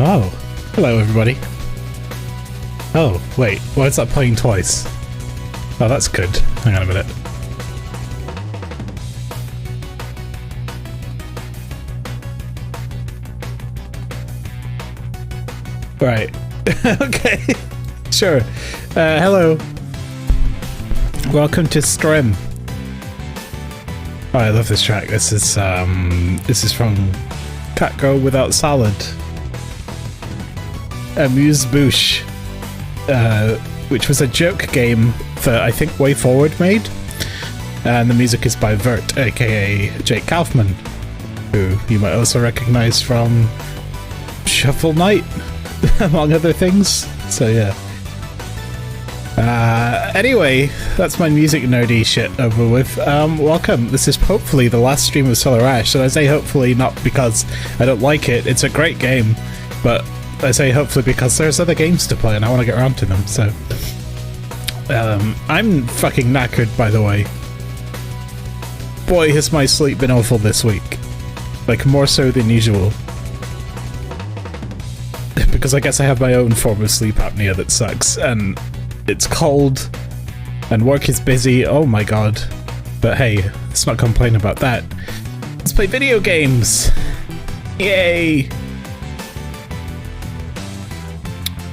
Oh, hello everybody. Oh, wait, why is that playing twice? Oh, that's good. Hang on a minute. Right. Okay. Sure. Hello. Welcome to Stream. Oh, I love this track. This is from Catgirl Without Salad. Amuse-bouche. Which was a joke game that I think Way Forward made. And the music is by Vert, aka Jake Kaufman, who you might also recognize from Shuffle Knight, among other things. So yeah. Anyway, that's my music nerdy shit over with. Welcome. This is hopefully the last stream of Solar Ash, and I say hopefully not because I don't like it. It's a great game, but I say hopefully because there's other games to play and I want to get around to them, so... I'm fucking knackered, by the way. Boy, has my sleep been awful this week. Like, more so than usual. Because I guess I have my own form of sleep apnea that sucks, and it's cold, and work is busy, oh my god. But hey, let's not complain about that. Let's play video games! Yay!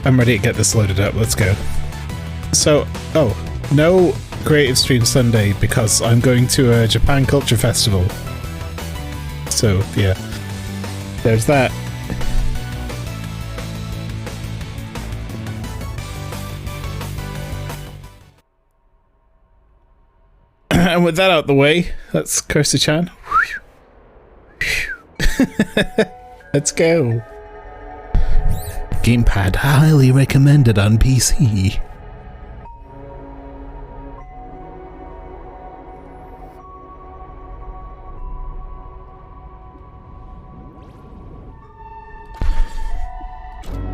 I'm ready to get this loaded up, let's go. So, oh, no Creative Stream Sunday because I'm going to a Japan Culture Festival. So, yeah. There's that. And with that out the way, that's Cursor-chan. Let's go. Gamepad highly recommended on PC.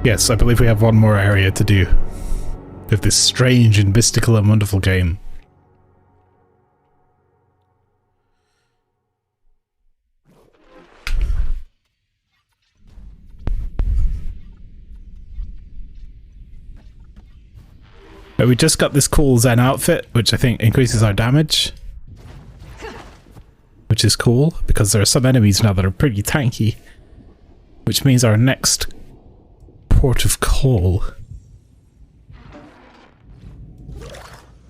Yes, I believe we have one more area to do of this strange and mystical and wonderful game. But we just got this cool Zen outfit, which I think increases our damage. Which is cool, because there are some enemies now that are pretty tanky. Which means our next port of call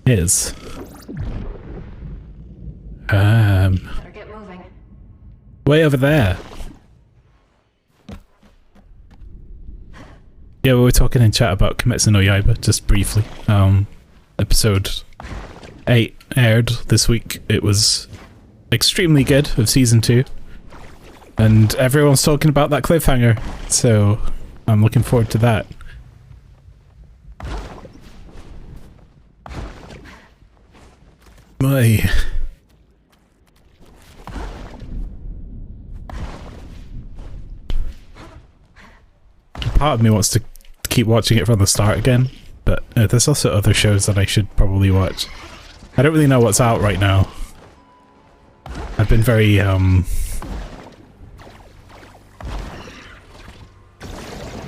is way over there. Yeah, we were talking in chat about Kimetsu no Yaiba, just briefly. Episode 8 aired this week. It was extremely good, of season 2. And everyone's talking about that cliffhanger, so I'm looking forward to that. My... part of me wants to keep watching it from the start again, but there's also other shows that I should probably watch. I don't really know what's out right now. I've been very off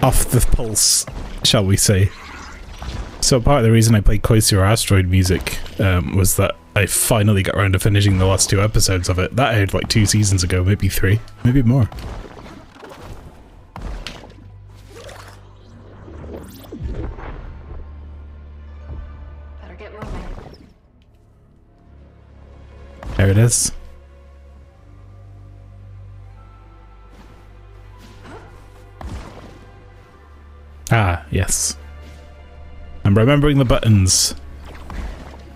the pulse, shall we say. So part of the reason I played Koisura Asteroid Music was that I finally got around to finishing the last 2 episodes of it. That aired like 2 seasons ago, maybe 3, maybe more. There it is. Ah, yes. I'm remembering the buttons.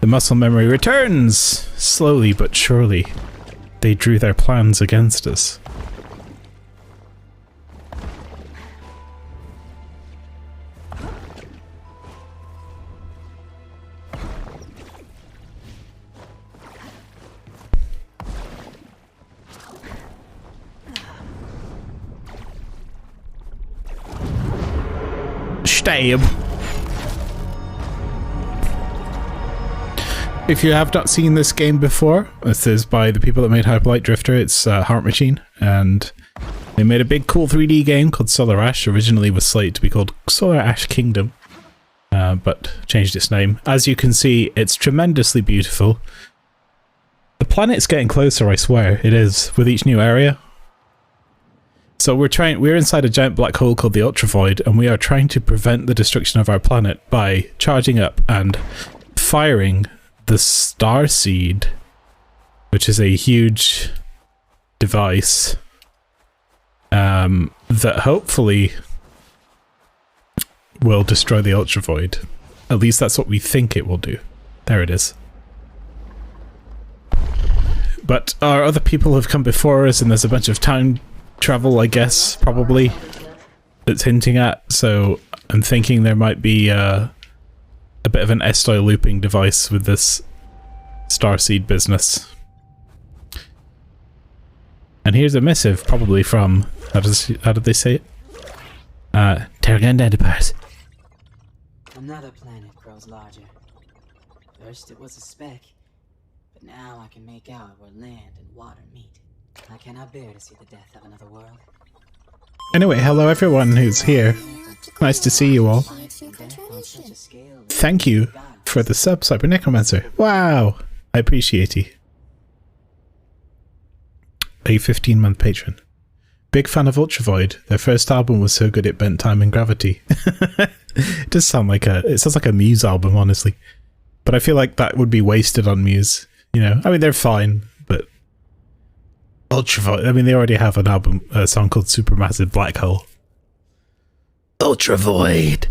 The muscle memory returns! Slowly but surely. They drew their plans against us. Stab. If you have not seen this game before, this is by the people that made Hyperlight Drifter. It's Heart Machine, and They made a big cool 3D game called Solar Ash. Originally was slated to be called Solar Ash Kingdom, but changed its name. As you can see, it's tremendously beautiful. The planet's getting closer, I swear. It is, with each new area. So we're inside a giant black hole called the Ultravoid, and we are trying to prevent the destruction of our planet by charging up and firing the Starseed, which is a huge device that hopefully will destroy the Ultravoid. At least that's what we think it will do. There it is. But our other people have come before us, and there's a bunch of time travel, I guess, probably, that's hinting at, so I'm thinking there might be a bit of an S-style looping device with this Starseed business. And here's a missive, probably from, how did they say it? Tergandendipars. Another planet grows larger. First it was a speck, but now I can make out where land and water meet. I cannot bear to see the death of another world. Anyway, hello everyone who's here. Nice to see you all. Thank you for the sub, Cyber Necromancer. Wow! I appreciate you. A 15-month patron. Big fan of Ultravoid. Their first album was so good it bent time and gravity. It does sound like it sounds like a Muse album, honestly. But I feel like that would be wasted on Muse. You know, I mean, they're fine, but Ultravoid, I mean, they already have an album, a song called Supermassive Black Hole. Ultravoid!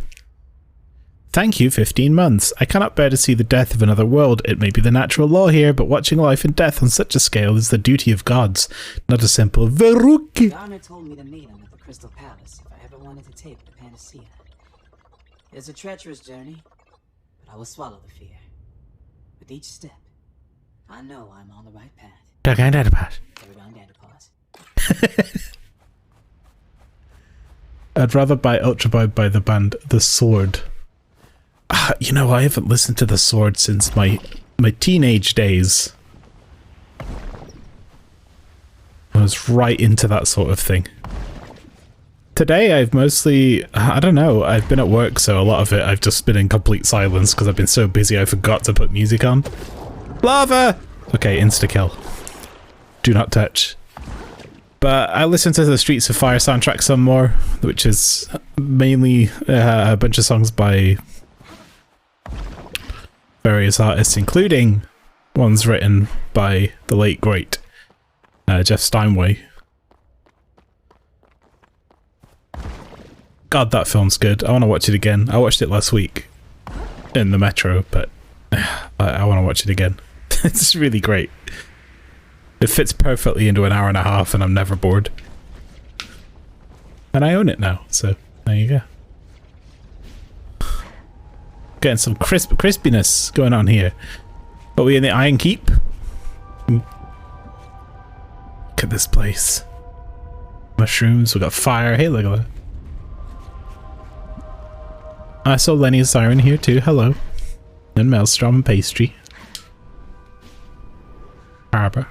Thank you, 15 months. I cannot bear to see the death of another world. It may be the natural law here, but watching life and death on such a scale is the duty of gods, not a simple veruki. Garner told me to meet him at the Crystal Palace if I ever wanted to take the Panacea. It's a treacherous journey, but I will swallow the fear. With each step, I know I'm on the right path. I'd rather buy Ultravoid by the band The Sword. You know, I haven't listened to The Sword since my teenage days. I was right into that sort of thing. Today I've mostly, I don't know, I've been at work, so a lot of it I've just been in complete silence because I've been so busy I forgot to put music on. Lava! Okay, insta-kill. Do not touch. But I listened to the Streets of Fire soundtrack some more, which is mainly a bunch of songs by various artists, including ones written by the late great Jeff Steinway. God, that film's good. I want to watch it again. I watched it last week in the metro, but I want to watch it again. It's really great. It fits perfectly into an hour and a half, and I'm never bored. And I own it now, so there you go. Getting some crispiness going on here. Are we in the Iron Keep? Look at this place. Mushrooms, we got fire. Hey, look at that. I saw Lenny's Siren here too. Hello. And Maelstrom and Pastry. Harbour.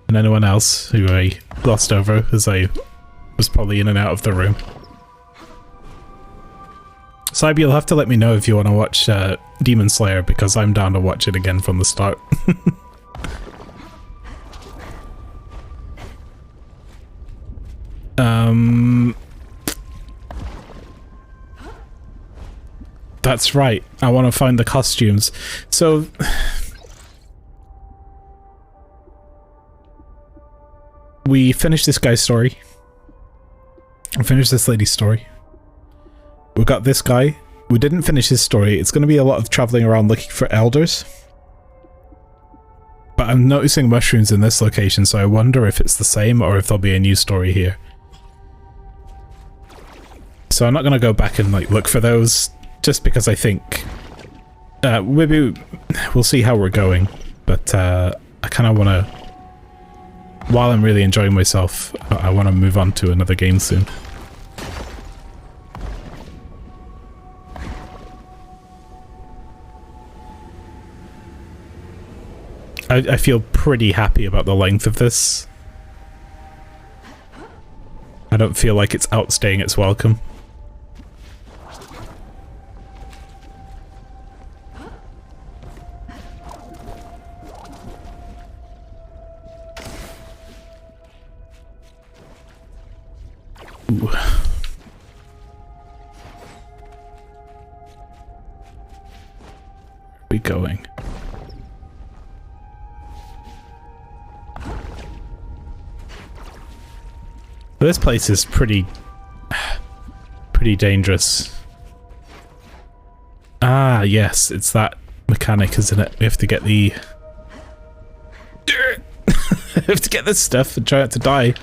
And anyone else who I glossed over as I was probably in and out of the room. Cyber, you'll have to let me know if you want to watch Demon Slayer, because I'm down to watch it again from the start. That's right. I want to find the costumes. So we finished this guy's story. We finished this lady's story. We got this guy. We didn't finish his story. It's going to be a lot of traveling around looking for elders. But I'm noticing mushrooms in this location, so I wonder if it's the same or if there'll be a new story here. So I'm not going to go back and like look for those, just because I think maybe we'll see how we're going. But I kind of want to, while I'm really enjoying myself, I want to move on to another game soon. I feel pretty happy about the length of this. I don't feel like it's outstaying its welcome. Ooh. Where are we going? This place is pretty dangerous. Ah, yes, it's that mechanic, isn't it? We have to get the... we have to get this stuff and try not to die.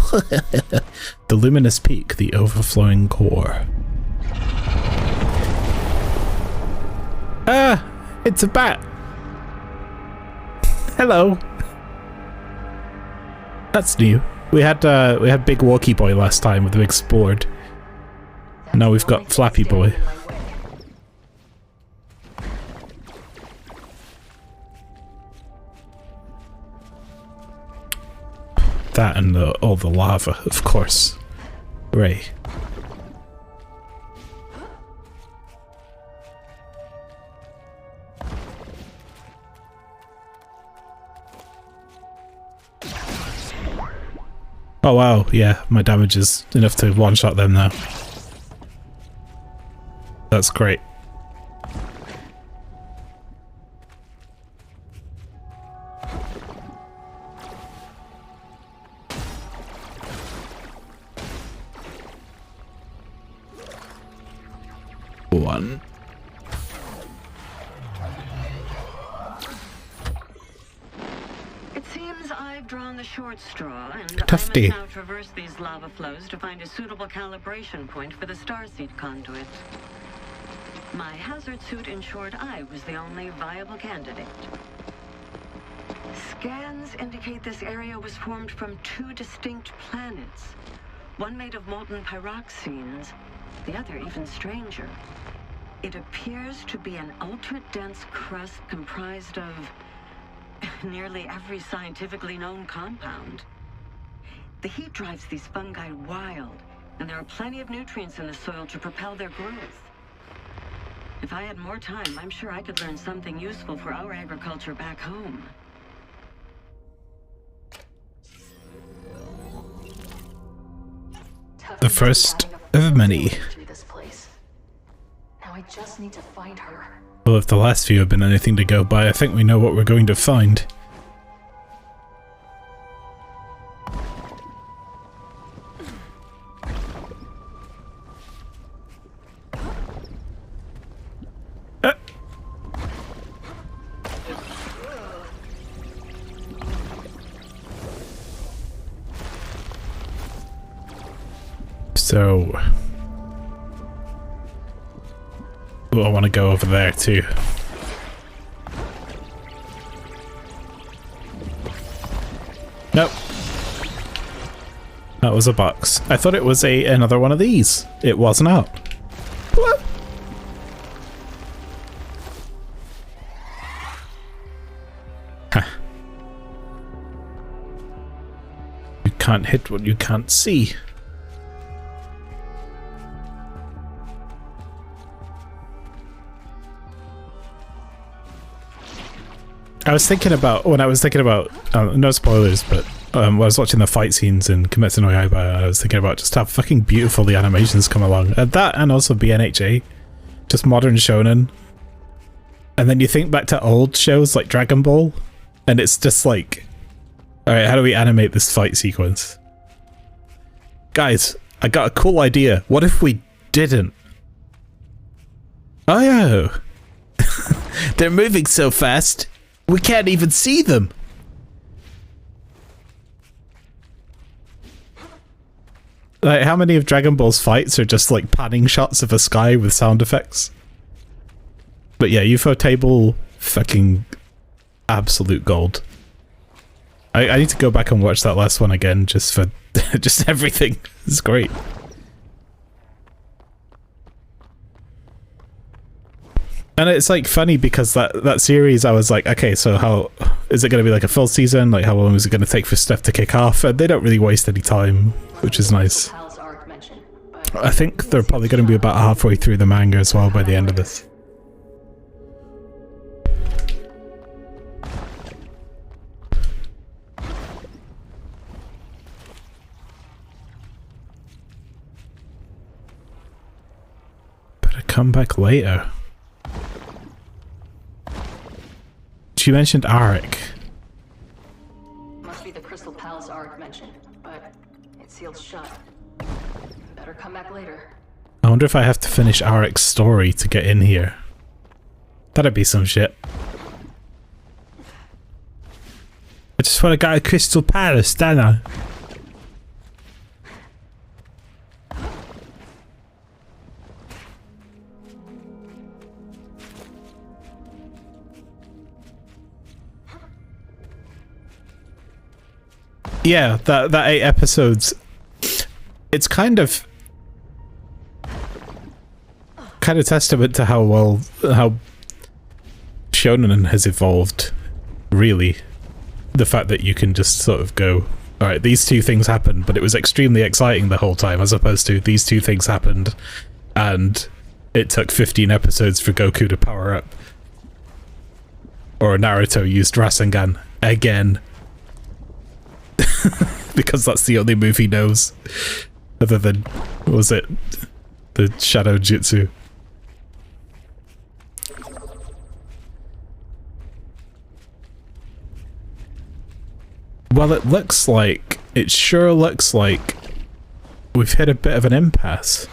The luminous peak, the overflowing core. Ah! It's a bat! Hello! That's new. We had Big Walkie Boy last time with the big sport. Now we've got Flappy Boy. That and all the lava, of course. Ray. Oh wow, yeah, my damage is enough to one-shot them now. That's great. One. It seems I've drawn the short straw, and Tufty. I must now traverse these lava flows to find a suitable calibration point for the starseed conduit. My hazard suit ensured I was the only viable candidate. Scans indicate this area was formed from two distinct planets. One made of molten pyroxenes, the other even stranger. It appears to be an ultra-dense crust comprised of nearly every scientifically known compound. The heat drives these fungi wild, and there are plenty of nutrients in the soil to propel their growth. If I had more time, I'm sure I could learn something useful for our agriculture back home. The first of many. Now I just need to find her. Well, if the last few have been anything to go by, I think we know what we're going to find. So... oh, I want to go over there too. Nope. That was a box. I thought it was another one of these. It was not. What? Huh. You can't hit what you can't see. I was thinking about, when I was thinking about, no spoilers, but when I was watching the fight scenes in Kimetsu no Yaiba, I was thinking about just how fucking beautiful the animations come along. That and also BNHA. Just modern shonen. And then you think back to old shows like Dragon Ball, and it's just like, alright, how do we animate this fight sequence? Guys, I got a cool idea. What if we didn't? Oh yeah. They're moving so fast. We can't even see them. Like, how many of Dragon Ball's fights are just like panning shots of a sky with sound effects? But yeah, UFO table, fucking absolute gold. I need to go back and watch that last one again just for just everything. It's great. And it's like funny because that series, I was like, okay, so how is it going to be like a full season? Like, how long is it going to take for stuff to kick off? And they don't really waste any time, which is nice. I think they're probably going to be about halfway through the manga as well by the end of this. Better come back later. She mentioned Arik. Must be the Crystal Palace Arik mentioned, but it's sealed shut. Better come back later. I wonder if I have to finish Arik's story to get in here. That'd be some shit. I just want to go to Crystal Palace, don't I? Yeah, that 8 episodes, it's kind of testament to how shonen has evolved, really. The fact that you can just sort of go, alright, these 2 things happened, but it was extremely exciting the whole time, as opposed to these 2 things happened and it took 15 episodes for Goku to power up. Or Naruto used Rasengan again. Because that's the only move he knows. Other than, what was it? The Shadow Jutsu. Well, it sure looks like we've hit a bit of an impasse.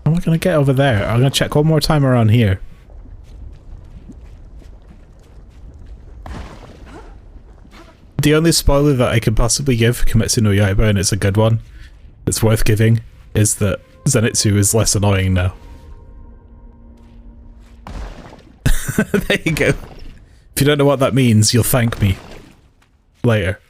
How am I gonna get over there? I'm gonna check one more time around here. The only spoiler that I can possibly give for Kimetsu no Yaiba, and it's a good one, it's worth giving, is that Zenitsu is less annoying now. There you go. If you don't know what that means, you'll thank me later.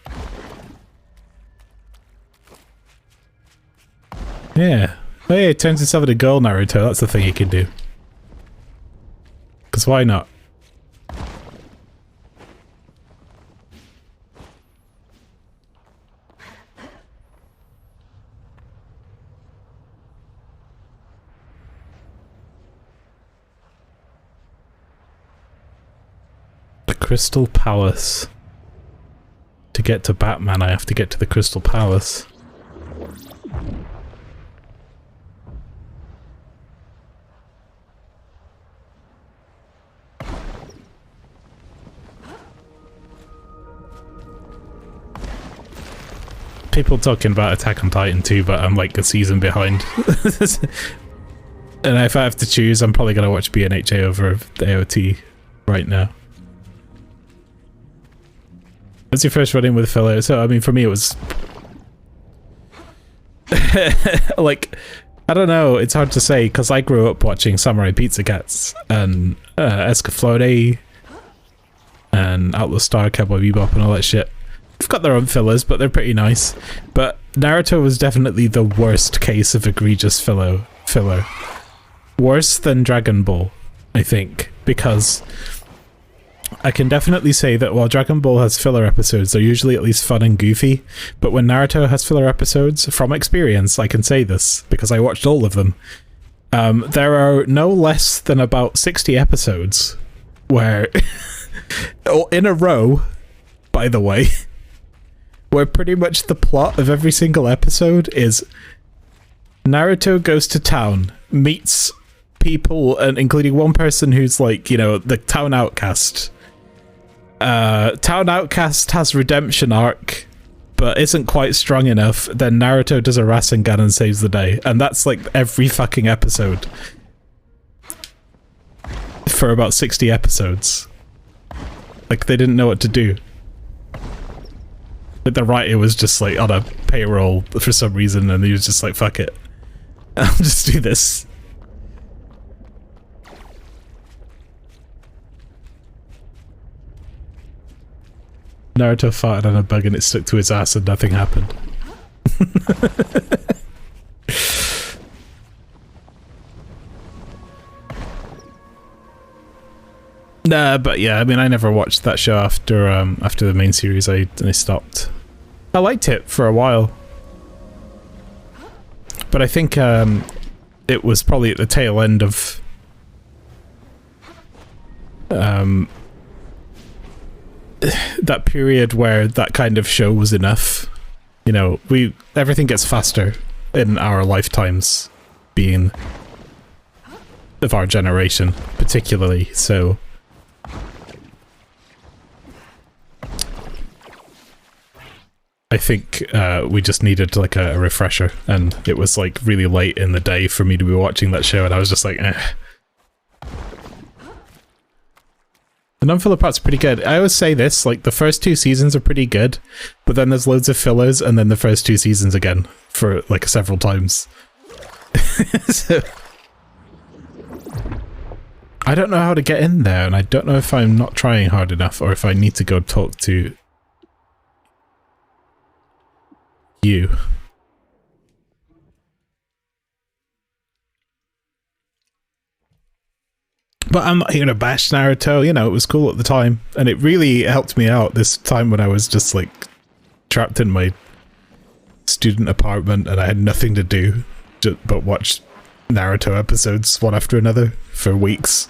Yeah. Oh yeah, it turns himself into a girl Naruto, that's the thing he can do. Because why not? Crystal Palace. To get to Batman, I have to get to the Crystal Palace. People talking about Attack on Titan too, but I'm like a season behind. And if I have to choose, I'm probably gonna watch BNHA over the AOT right now. What's your first run-in with filler? So, I mean, for me it was... like, I don't know, it's hard to say, because I grew up watching Samurai Pizza Cats, and Escaflowne, and Outlaw Star, Cowboy Bebop, and all that shit. They've got their own fillers, but they're pretty nice. But Naruto was definitely the worst case of egregious filler. Worse than Dragon Ball, I think, because... I can definitely say that while Dragon Ball has filler episodes, they're usually at least fun and goofy, but when Naruto has filler episodes, from experience, I can say this, because I watched all of them, there are no less than about 60 episodes where, in a row, by the way, where pretty much the plot of every single episode is Naruto goes to town, meets people, and including one person who's like, you know, the town outcast. Town outcast has redemption arc, but isn't quite strong enough. Then Naruto does a Rasengan and saves the day, and that's like every fucking episode for about 60 episodes. Like, they didn't know what to do. Like, the writer was just like on a payroll for some reason, and he was just like, fuck it, I'll just do this. Naruto farted on a bug and it stuck to his ass and nothing happened. Nah, but yeah, I mean, I never watched that show after the main series. I stopped. I liked it for a while, but I think it was probably at the tail end of that period where that kind of show was enough. You know, everything gets faster in our lifetimes, being of our generation, particularly. So. I think we just needed like a refresher, and it was like really late in the day for me to be watching that show, and I was just like, eh. The non-filler part's pretty good. I always say this, like the first 2 seasons are pretty good, but then there's loads of fillers, and then the first 2 seasons again for like several times. So, I don't know how to get in there, and I don't know if I'm not trying hard enough, or if I need to go talk to you. But I'm not here to bash Naruto, you know, it was cool at the time, and it really helped me out this time when I was just like trapped in my student apartment and I had nothing to do but watch Naruto episodes one after another for weeks.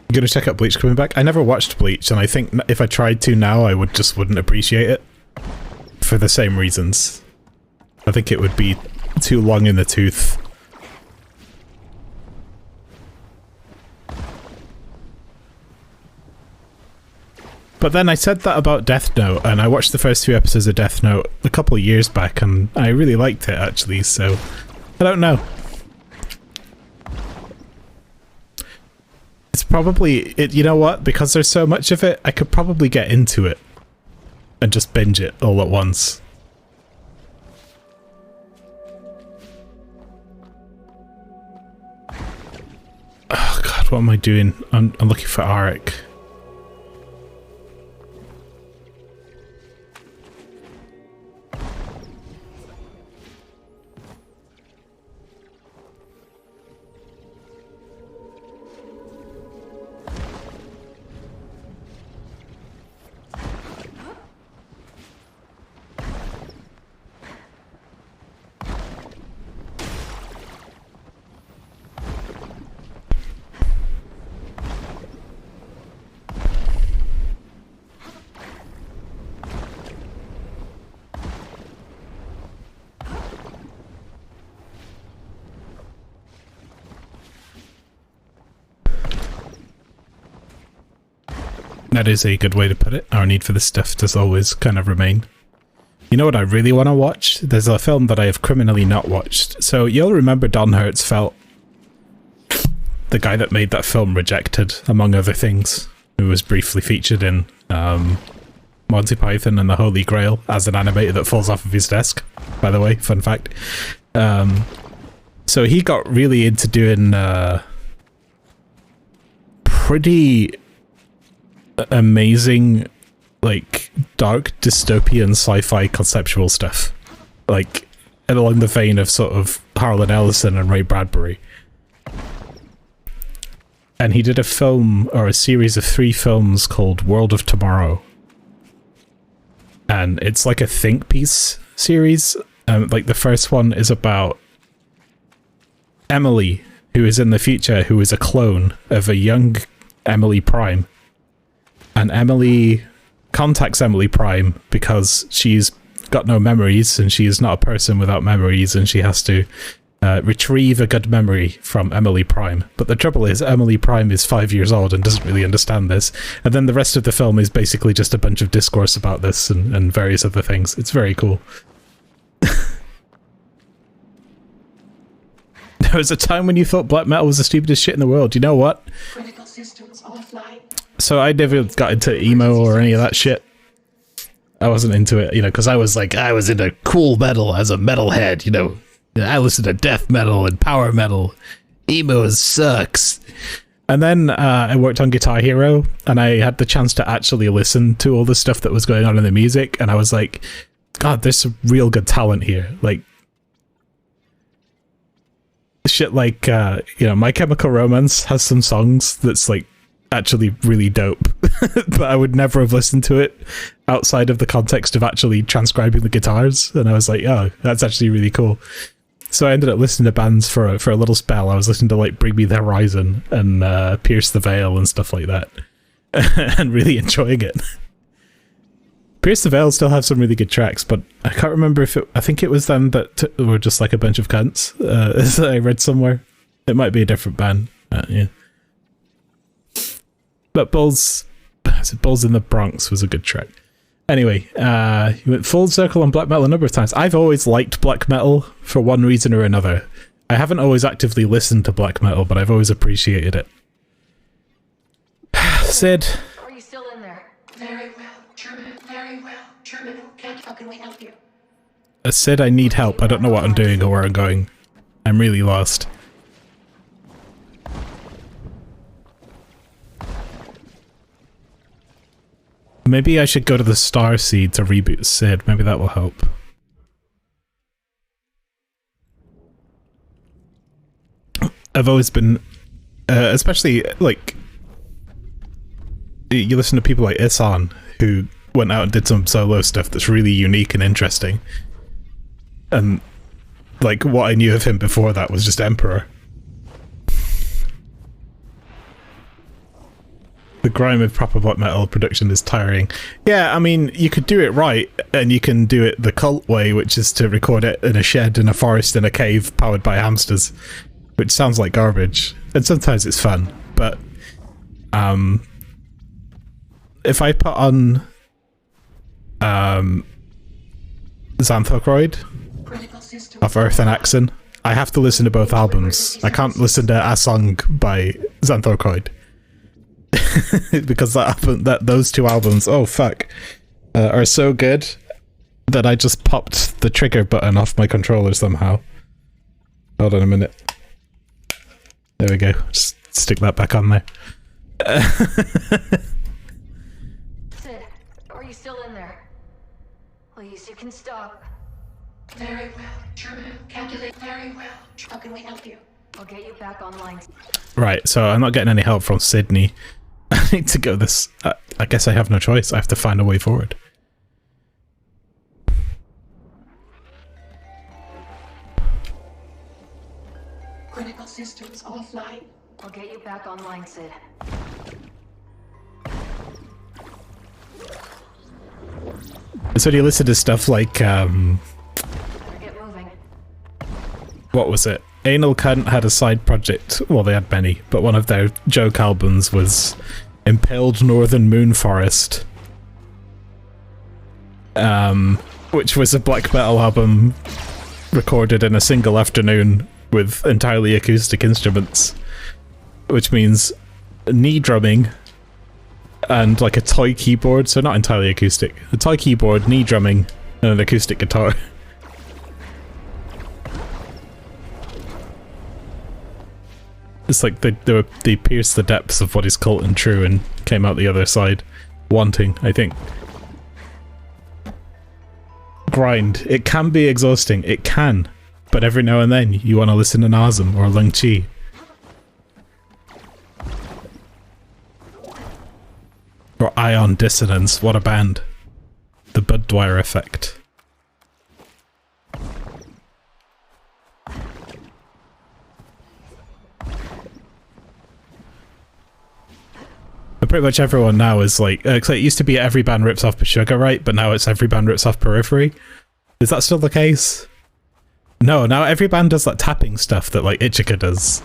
You gonna check out Bleach coming back? I never watched Bleach, and I think if I tried to now, I wouldn't appreciate it. For the same reasons. I think it would be too long in the tooth. But then I said that about Death Note, and I watched the first 2 episodes of Death Note a couple of years back, and I really liked it actually, so I don't know. It's probably, you know what, because there's so much of it, I could probably get into it and just binge it all at once. Oh god, what am I doing? I'm looking for Arik. That is a good way to put it. Our need for this stuff does always kind of remain. You know what I really want to watch? There's a film that I have criminally not watched. So you'll remember Don Hertzfeldt, the guy that made that film Rejected, among other things, who was briefly featured in Monty Python and the Holy Grail as an animator that falls off of his desk, by the way, fun fact. So he got really into doing pretty amazing, like, dark dystopian sci-fi conceptual stuff, like along the vein of sort of Harlan Ellison and Ray Bradbury. And he did a film, or a series of 3 films called World of Tomorrow, and it's like a think piece series. Like the first one is about Emily, who is in the future, who is a clone of a young Emily Prime. And Emily contacts Emily Prime because she's got no memories, and she is not a person without memories, and she has to retrieve a good memory from Emily Prime. But the trouble is, Emily Prime is 5 years old and doesn't really understand this. And then the rest of the film is basically just a bunch of discourse about this and various other things. It's very cool. There was a time when you thought black metal was the stupidest shit in the world. You know what? Critical systems offline. So I never got into emo or any of that shit. I wasn't into it, you know, because I was into cool metal as a metalhead, you know. I listened to death metal and power metal. Emo sucks. And then I worked on Guitar Hero, and I had the chance to actually listen to all the stuff that was going on in the music, and I was like, God, there's some real good talent here. Like, shit like, you know, My Chemical Romance has some songs that's, like, actually really dope, but I would never have listened to it outside of the context of actually transcribing the guitars, and I was like, oh, that's actually really cool. So I ended up listening to bands for a little spell. I was listening to like Bring Me the Horizon and Pierce the Veil and stuff like that, and really enjoying it. Pierce the Veil still have some really good tracks, but I can't remember if I think it was them that were just like a bunch of cunts, as I read somewhere. It might be a different band, yeah. But Bulls in the Bronx was a good track. Anyway, you went full circle on black metal a number of times. I've always liked black metal for one reason or another. I haven't always actively listened to black metal, but I've always appreciated it. Sid. Are you still in there? Very well, German, very well. German, how can we help you? Sid, I need help. I don't know what I'm doing or where I'm going. I'm really lost. Maybe I should go to the Star Seed to reboot Sid. Maybe that will help. I've always been, especially like, you listen to people like Isan, who went out and did some solo stuff that's really unique and interesting. And like what I knew of him before that was just Emperor. The grime of proper black metal production is tiring. Yeah, I mean, you could do it right, and you can do it the cult way, which is to record it in a shed, in a forest, in a cave, powered by hamsters, which sounds like garbage. And sometimes it's fun, but if I put on Xanthocroid of Earth and Axon, I have to listen to both albums. I can't listen to a song by Xanthocroid. Because those two albums, oh fuck, are so good that I just popped the trigger button off my controller somehow. Hold on a minute. There we go. Just stick that back on there. Sid, are you still in there? Please, you can stop. Very well, German, calculate very well. How can we help you? I'll get you back online. Right, so I'm not getting any help from Sydney. I need to go this... I guess I have no choice. I have to find a way forward. Critical systems offline. I'll get you back online, Sid. So do you listen to stuff like... Better get moving. What was it? Anal Cunt had a side project, well they had many, but one of their joke albums was Impaled Northern Moon Forest, which was a black metal album recorded in a single afternoon with entirely acoustic instruments, which means knee drumming and like a toy keyboard, so not entirely acoustic, a toy keyboard, knee drumming, and an acoustic guitar. It's like they pierced the depths of what is cult and true and came out the other side wanting, I think. Grind. It can be exhausting. It can. But every now and then you want to listen to Nazem or Lung Chi. Or Ion Dissonance. What a band. The Bud Dwyer Effect. But pretty much everyone now is like, it used to be every band rips off Sugar, right? But now it's every band rips off Periphery. Is that still the case? No, now every band does that tapping stuff that like Ichika does.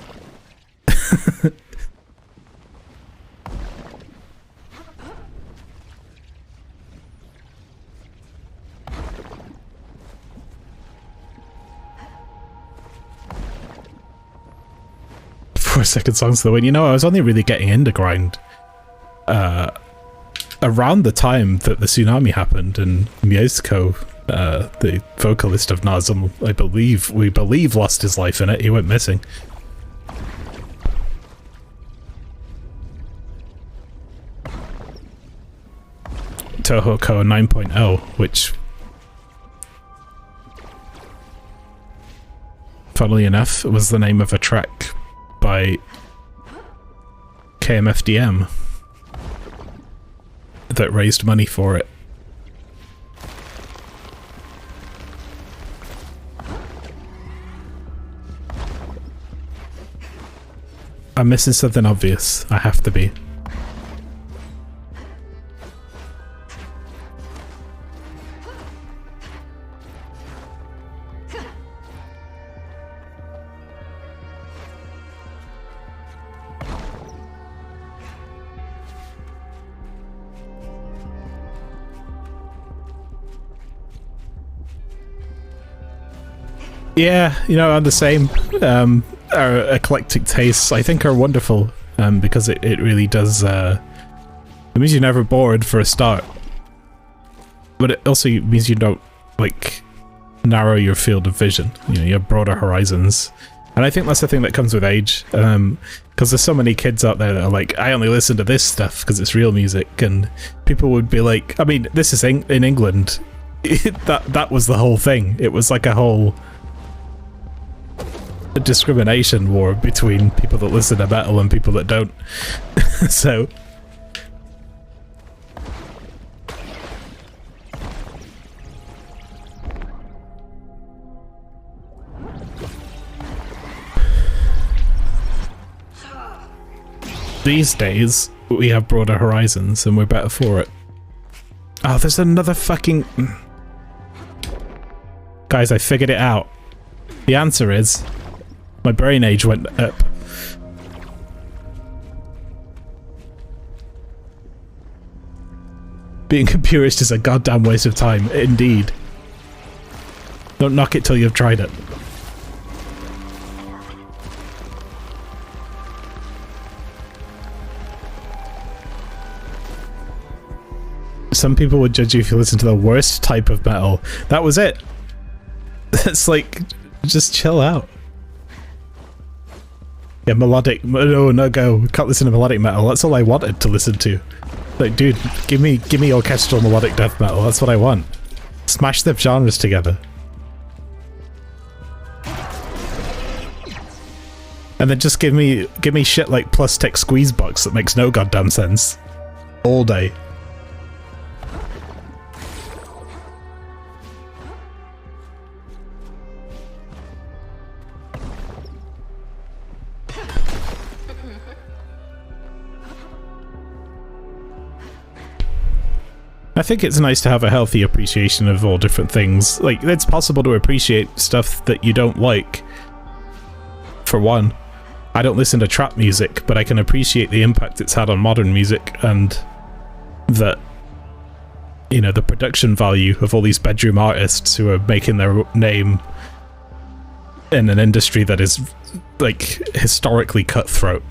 Second songs to the win. You know, I was only really getting into grind around the time that the tsunami happened, and Mieszko, the vocalist of Nazem, we believe lost his life in it. He went missing. Tohoku 9.0, which, funnily enough, was the name of a track by KMFDM that raised money for it. I'm missing something obvious. I have to be. Yeah, you know, I'm the same. Our eclectic tastes, I think, are wonderful, because it really does, it means you're never bored for a start. But it also means you don't, like, narrow your field of vision. You know, you have broader horizons. And I think that's the thing that comes with age, because there's so many kids out there that are like, I only listen to this stuff because it's real music, and people would be like, I mean, this is in England, that was the whole thing. It was like a whole discrimination war between people that listen to metal and people that don't. So these days we have broader horizons and we're better for it. Oh, there's another fucking... Guys, I figured it out. The answer is my brain age went up. Being a purist is a goddamn waste of time, indeed. Don't knock it till you've tried it. Some people would judge you if you listen to the worst type of metal. That was it. It's like, just chill out. Yeah, melodic. No go. Can't listen to melodic metal. That's all I wanted to listen to. Like, dude, give me orchestral melodic death metal. That's what I want. Smash the genres together. And then just give me shit like Plus Tech Squeezebox that makes no goddamn sense. All day. I think it's nice to have a healthy appreciation of all different things. Like, it's possible to appreciate stuff that you don't like. For one, I don't listen to trap music, but I can appreciate the impact it's had on modern music, and that, you know, the production value of all these bedroom artists who are making their name in an industry that is, like, historically cutthroat.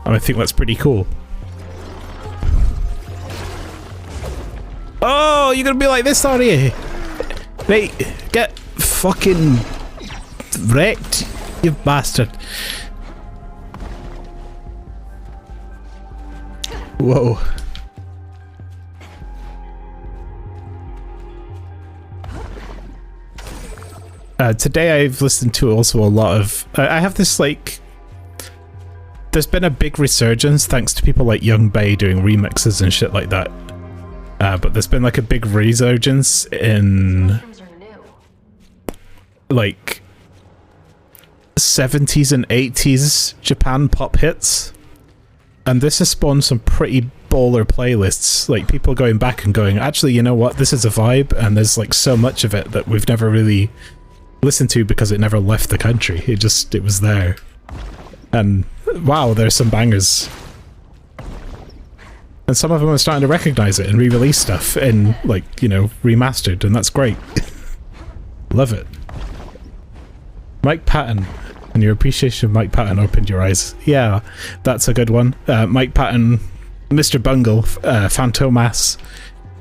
And I think that's pretty cool. Oh, you're gonna be like this, are you? Right, get fucking wrecked, you bastard. Whoa. Today I've listened to also a lot of... I have this, like... There's been a big resurgence thanks to people like Young Bae doing remixes and shit like that. But there's been like a big resurgence in like 70s and 80s Japan pop hits, and this has spawned some pretty baller playlists, like people going back and going, actually, you know what, this is a vibe, and there's like so much of it that we've never really listened to because it never left the country. It was there, and wow, there's some bangers. And some of them are starting to recognize it and re-release stuff in, like, you know, remastered, and that's great. Love it. Mike Patton, and your appreciation of Mike Patton opened your eyes. Yeah, that's a good one. Mike Patton, Mr. Bungle, Fantomas.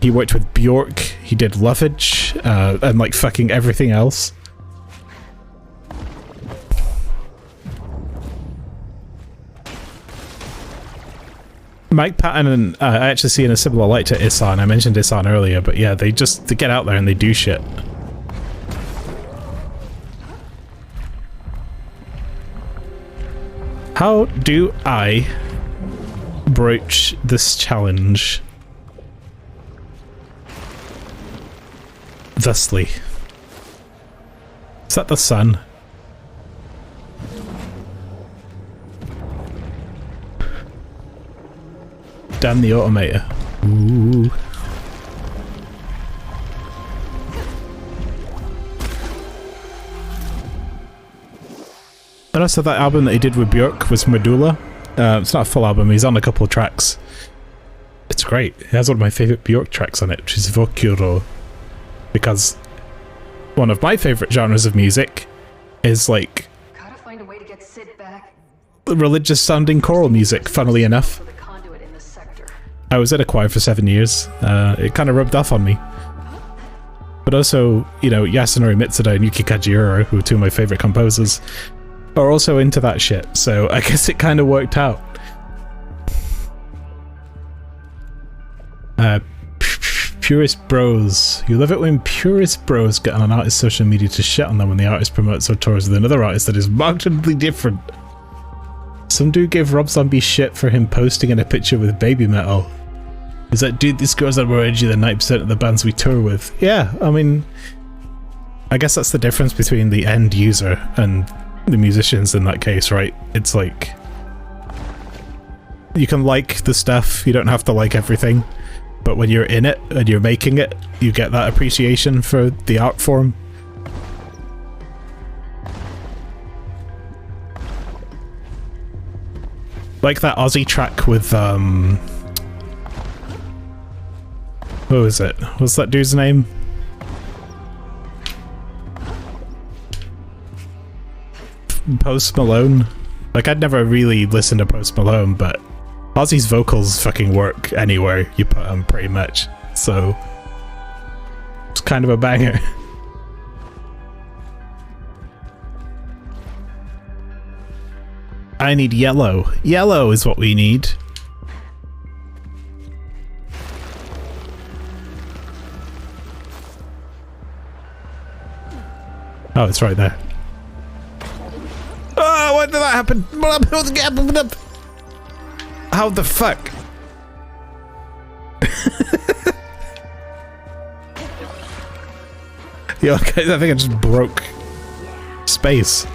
He worked with Bjork, he did Lovage, and like fucking everything else. Mike Patton and I actually see in a similar light to Isan. I mentioned Isan earlier, but yeah, they get out there and they do shit. How do I broach this challenge thusly? Is that the sun? Damn the automator. Ooh. And also that album that he did with Björk was Medulla. It's not a full album, he's on a couple of tracks. It's great. It has one of my favourite Björk tracks on it, which is Vokuro. Because one of my favourite genres of music is like Gotta find a way to get Sid back. religious sounding choral music, funnily enough. For the conduit in this sector. I was at a choir for 7 years. It kind of rubbed off on me. But also, you know, Yasunori Mitsuda and Yuki Kajiura, who are two of my favourite composers, are also into that shit, so I guess it kind of worked out. Purist bros. You love it when purist bros get on an artist's social media to shit on them when the artist promotes or tours with another artist that is markedly different. Some dude gave Rob Zombie shit for him posting in a picture with Baby Metal. He's like, dude, this girl's are more edgy than 90% of the bands we tour with. Yeah, I mean, I guess that's the difference between the end user and the musicians in that case, right? It's like, you can like the stuff, you don't have to like everything, but when you're in it and you're making it, you get that appreciation for the art form. Like that Aussie track with what was it? What's that dude's name? Post Malone. Like, I'd never really listened to Post Malone, but Ozzy's vocals fucking work anywhere you put them, pretty much. So it's kind of a banger. I need yellow. Yellow is what we need. Oh, it's right there. Oh, why did that happen? How the fuck? Yo, guys, I think I just broke space.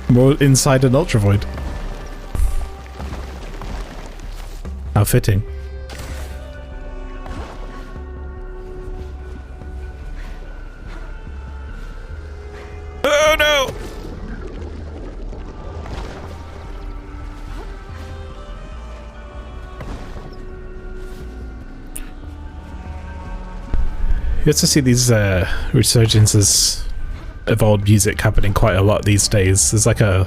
More inside an Ultra Void. How fitting. Oh no! You get to see these resurgences of old music happening quite a lot these days. There's like a...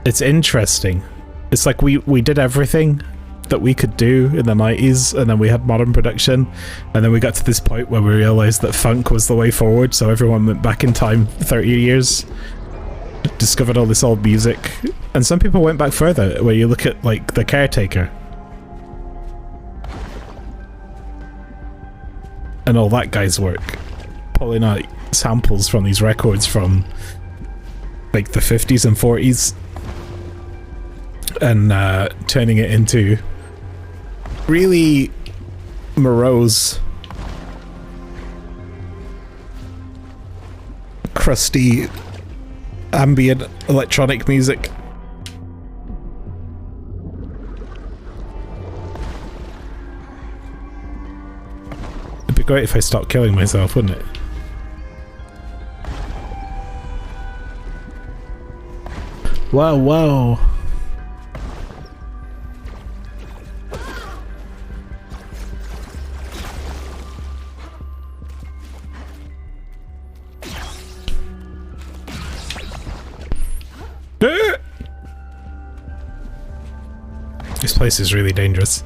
It's interesting. It's like we did everything that we could do in the 90s, and then we had modern production, and then we got to this point where we realized that funk was the way forward, so everyone went back in time 30 years, discovered all this old music, and some people went back further, where you look at like The Caretaker and all that guy's work, pulling out samples from these records from like the 50s and 40s and turning it into really morose, crusty, ambient electronic music. It'd be great if I stopped killing myself, wouldn't it? Whoa, whoa. This place is really dangerous.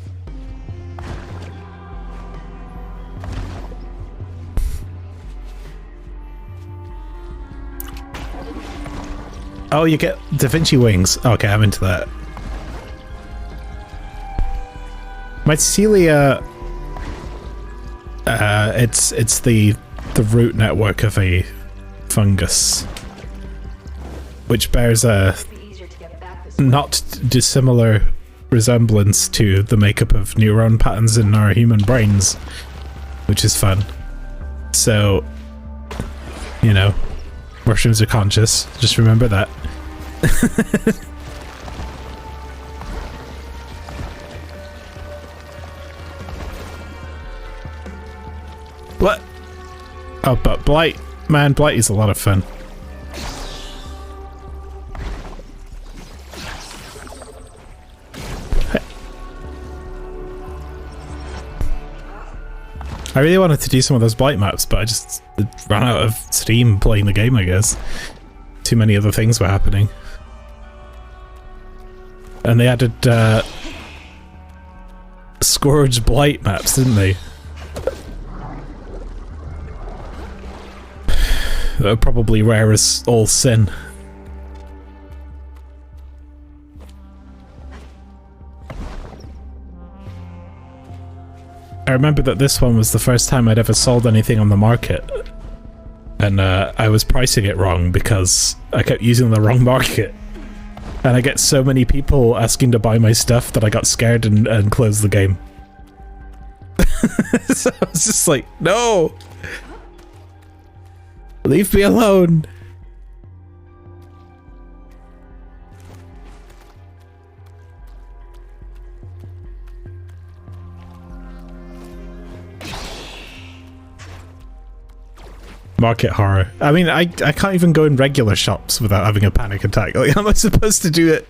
Oh, you get Da Vinci wings. Okay, I'm into that. Mycelia, it's the root network of a fungus, which bears a not dissimilar resemblance to the makeup of neuron patterns in our human brains, which is fun. So, you know, mushrooms are conscious. Just remember that. What? Oh, but Blight. Man, Blight is a lot of fun. I really wanted to do some of those Blight maps, but I just ran out of steam playing the game, I guess. Too many other things were happening. And they added Scourge Blight maps, didn't they? They're probably rare as all sin. I remember that this one was the first time I'd ever sold anything on the market, and I was pricing it wrong because I kept using the wrong market, and I get so many people asking to buy my stuff that I got scared and closed the game. So I was just like, no! Leave me alone! Market horror. I mean, I can't even go in regular shops without having a panic attack. Like, how am I supposed to do it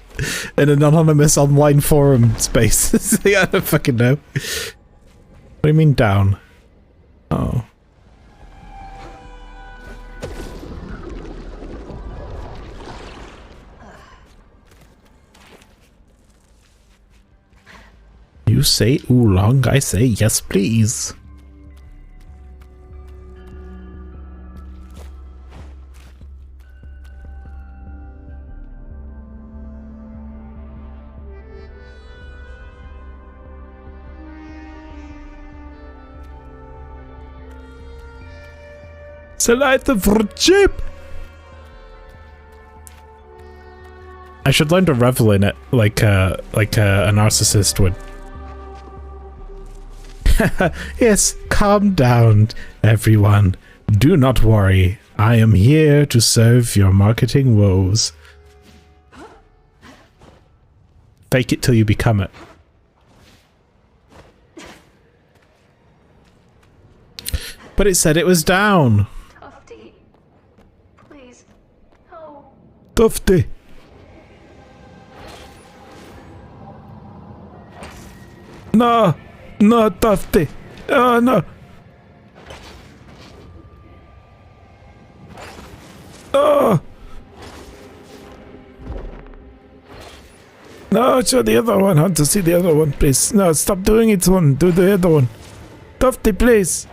in an anonymous online forum space? I don't fucking know. What do you mean down? Oh. You say oolong, I say yes please. Select the chip. I should learn to revel in it like a narcissist would. Yes, calm down, everyone. Do not worry. I am here to serve your marketing woes. Fake it till you become it. But it said it was down. Tufty, please, no. Tufty. No. No, Tufty. Oh, no. Oh. No, show the other one. I want to see the other one, please. No, stop doing it one. Do the other one. Tufty, please.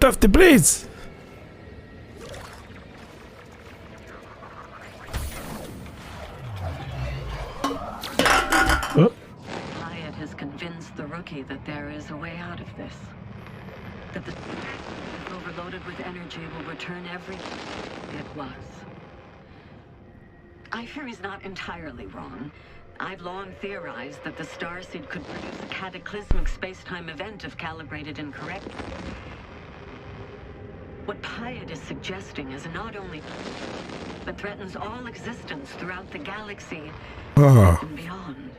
Tufty, please. Hyatt has convinced the rookie that there is a way out of this. That the if overloaded with energy will return everything it was. I fear he's not entirely wrong. I've long theorized that the starseed could produce a cataclysmic space-time event if calibrated incorrectly. What Hyatt is suggesting is not only but threatens all existence throughout the galaxy and beyond.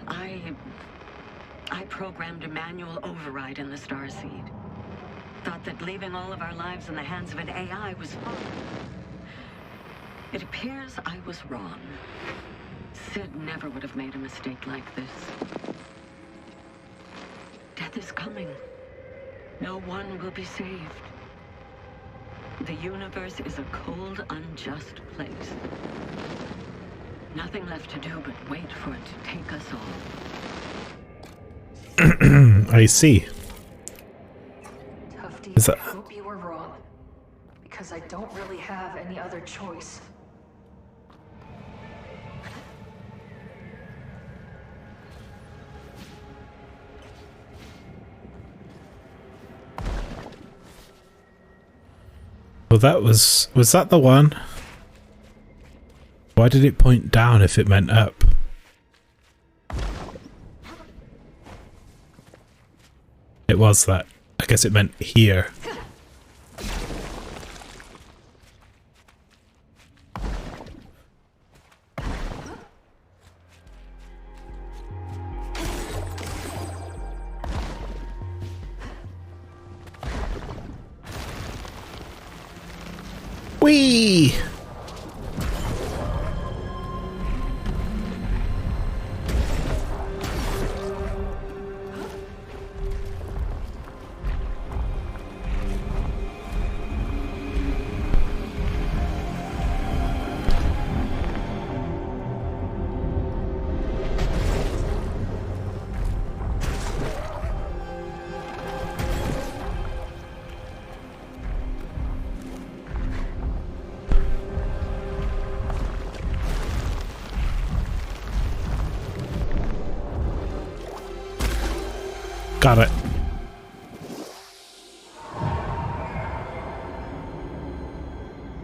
I programmed a manual override in the starseed. Thought that leaving all of our lives in the hands of an AI was fun. It appears I was wrong. Sid never would have made a mistake like this. Death is coming. No one will be saved. The universe is a cold, unjust place. Nothing left to do but wait for it to take us all. I see. handcuffed you. Is that- I hope you were wrong. Because I don't really have any other choice. Well, that was that the one? Why did it point down if it meant up? It was that. I guess it meant here. Whee! Got it.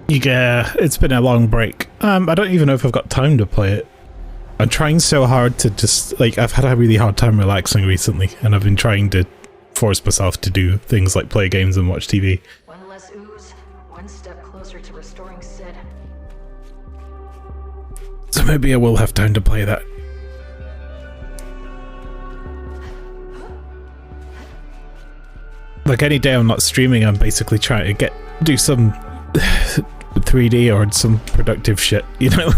Yeah, it's been a long break. I don't even know if I've got time to play it. I'm trying so hard to just, like, I've had a really hard time relaxing recently, and I've been trying to force myself to do things like play games and watch TV. One less ooze, one step closer to restoring Sid. So maybe I will have time to play that. Like any day I'm not streaming, I'm basically trying to do some 3D or some productive shit, you know?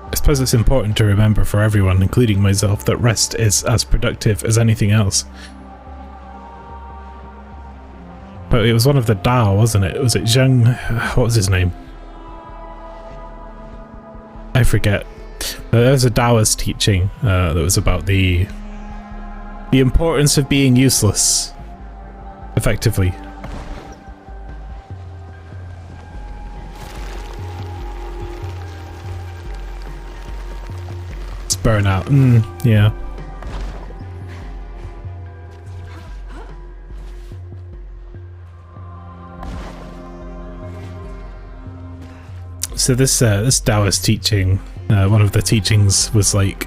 I suppose it's important to remember for everyone, including myself, that rest is as productive as anything else. But it was one of the Dao, wasn't it? Was it Zheng? What was his name? I forget. There was a Taoist teaching that was about the importance of being useless, effectively. It's burnout. Yeah. So this Taoist teaching, one of the teachings was like,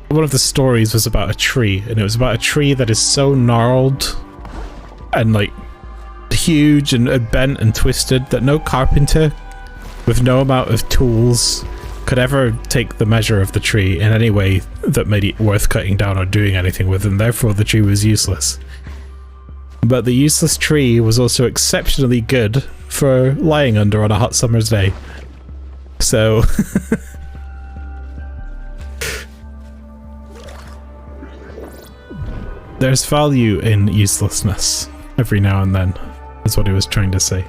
one of the stories was about a tree, and it was about a tree that is so gnarled and like huge and bent and twisted that no carpenter with no amount of tools could ever take the measure of the tree in any way that made it worth cutting down or doing anything with, and therefore the tree was useless. But the useless tree was also exceptionally good for lying under on a hot summer's day. So there's value in uselessness every now and then, is what he was trying to say.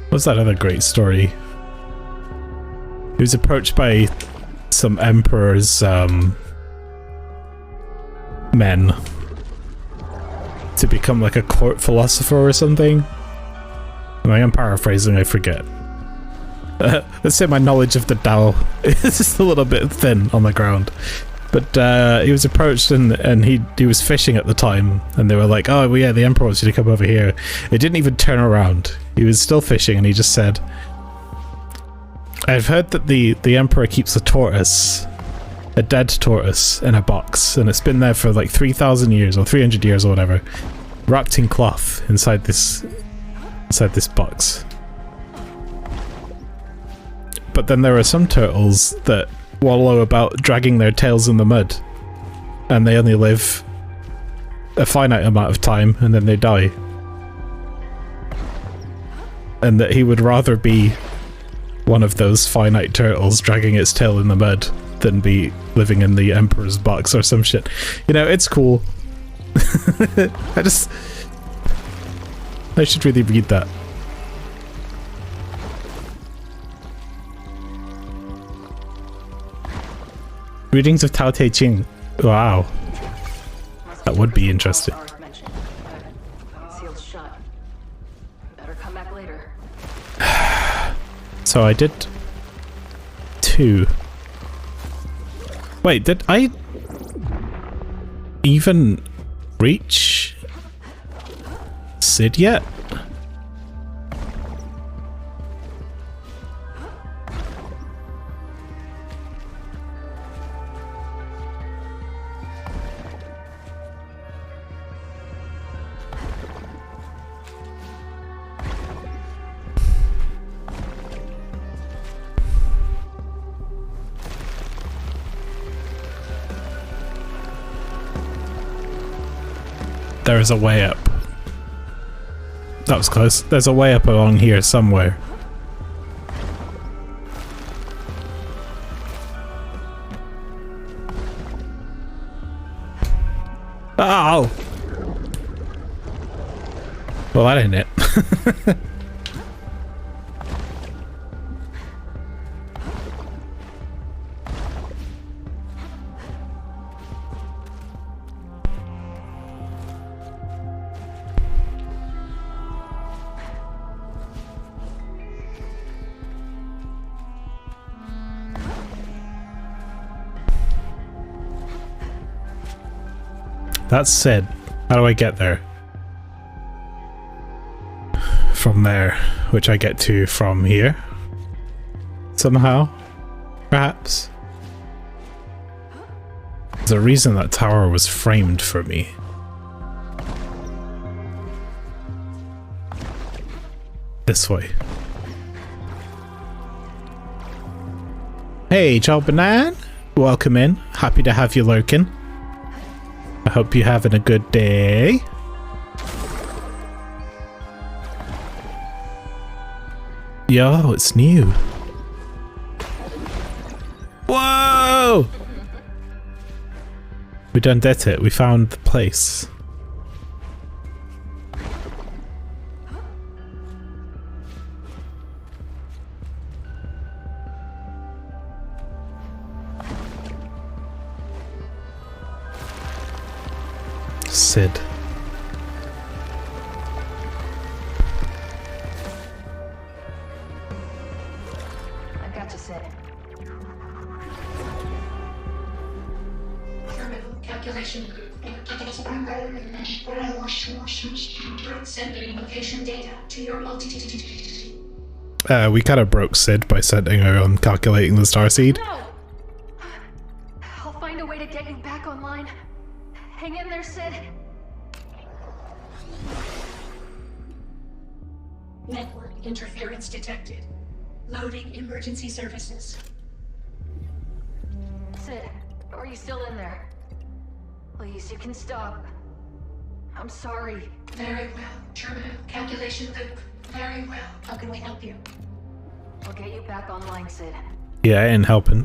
What's that other great story? He was approached by some emperor's men to become like a court philosopher or something. I'm paraphrasing, I forget. Let's say my knowledge of the Tao is just a little bit thin on the ground. But he was approached and he was fishing at the time, and they were like, oh well, yeah, the emperor wants you to come over here. It didn't even turn around. He was still fishing, and he just said, I've heard that the emperor keeps a tortoise, a dead tortoise, in a box, and it's been there for like 3,000 years or 300 years or whatever, wrapped in cloth inside this box. But then there are some turtles that wallow about dragging their tails in the mud, and they only live a finite amount of time and then they die. and that he would rather be one of those finite turtles dragging its tail in the mud than be living in the Emperor's box or some shit. You know, it's cool. I should really read that. Readings of Tao Te Ching. Wow. That would be interesting. Sealed shut. Better come back later. So I did 2. Wait, did I even reach Sid yet? There is a way up. That was close. There's a way up along here somewhere. Oh! Well, that ain't it. That said, how do I get there? From there, which I get to from here. Somehow, perhaps. There's a reason that tower was framed for me. This way. Hey, Child Banan! Welcome in. Happy to have you lurking. I hope you're having a good day. Yo, it's new. Whoa! We done did it. We found the place. Sid. I've got to Sid. Calculation. Sending location data to your We kind of broke Sid by sending her on calculating the starseed. No! I'll find a way to get you back online. Hang in there, Sid. Network interference detected. Loading emergency services. Sid, are you still in there? Please, you can stop. I'm sorry. Very well. Terminal calculation loop. Very well. How can we help you? I'll get you back online, Sid. Yeah, I ain't helping.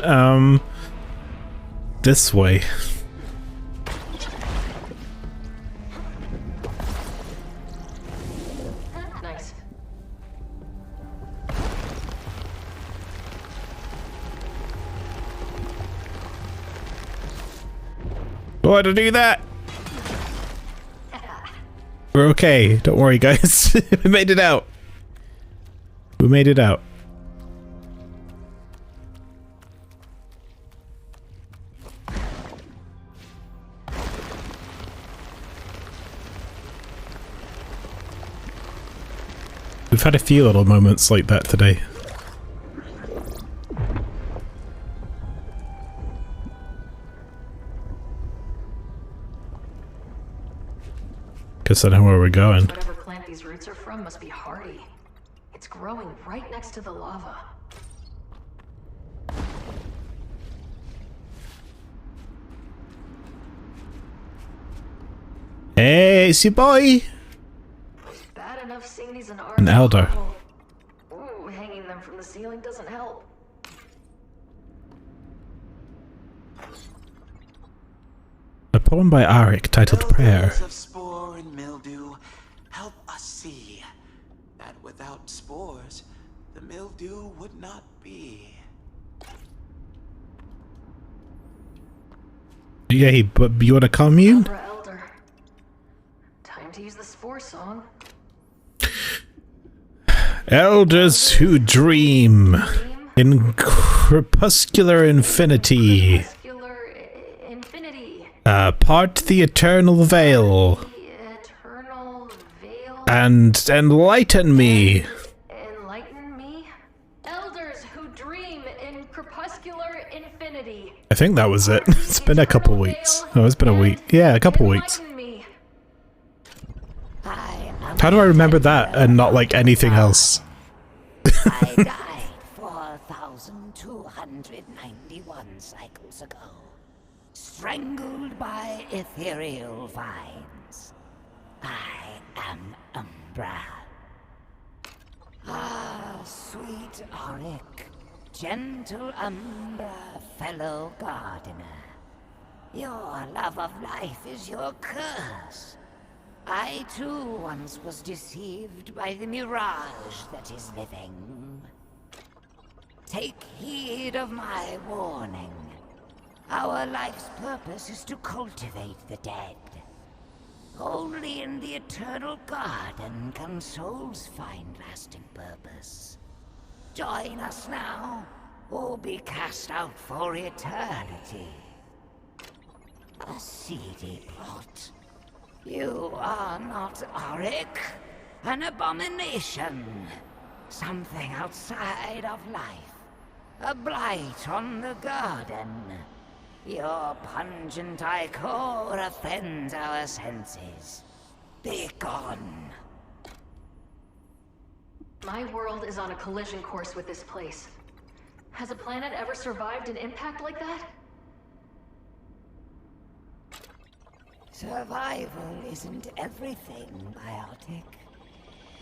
This way. Nice. Why to do that? We're okay. Don't worry, guys. We made it out. We made it out. We've had a few little moments like that today. Guess I know where we're going. Whatever plant these roots are from must be hardy. It's growing right next to the lava. Hey, it's your boy! Bad enough seeing these in An elder. them from the ceiling doesn't help. A poem by Arik titled Prayer. Elders of spore and mildew, help us see that without spores, the mildew would not be. Yeah, but you want a commune? Abra Elder. Time to use the spore song. Elders who dream in crepuscular infinity. Crepuscular infinity. Part the eternal veil. The eternal veil. And enlighten me. Enlighten me? Elders who dream in crepuscular infinity. I think that was it. It's been a couple weeks. Oh, it's been a week. Yeah, a couple weeks. Enlighten me. How do I remember that and not like anything else? I died 4,291 cycles ago, strangled by ethereal vines. I am Umbra. Ah, sweet Auric, gentle Umbra, fellow gardener. Your love of life is your curse. I too once was deceived by the mirage that is living. Take heed of my warning. Our life's purpose is to cultivate the dead. Only in the eternal garden can souls find lasting purpose. Join us now, or be cast out for eternity. A seedy plot. You are not Auric, an abomination. Something outside of life. A blight on the garden. Your pungent ichor offends our senses. Be gone. My world is on a collision course with this place. Has a planet ever survived an impact like that? Survival isn't everything, Biotic.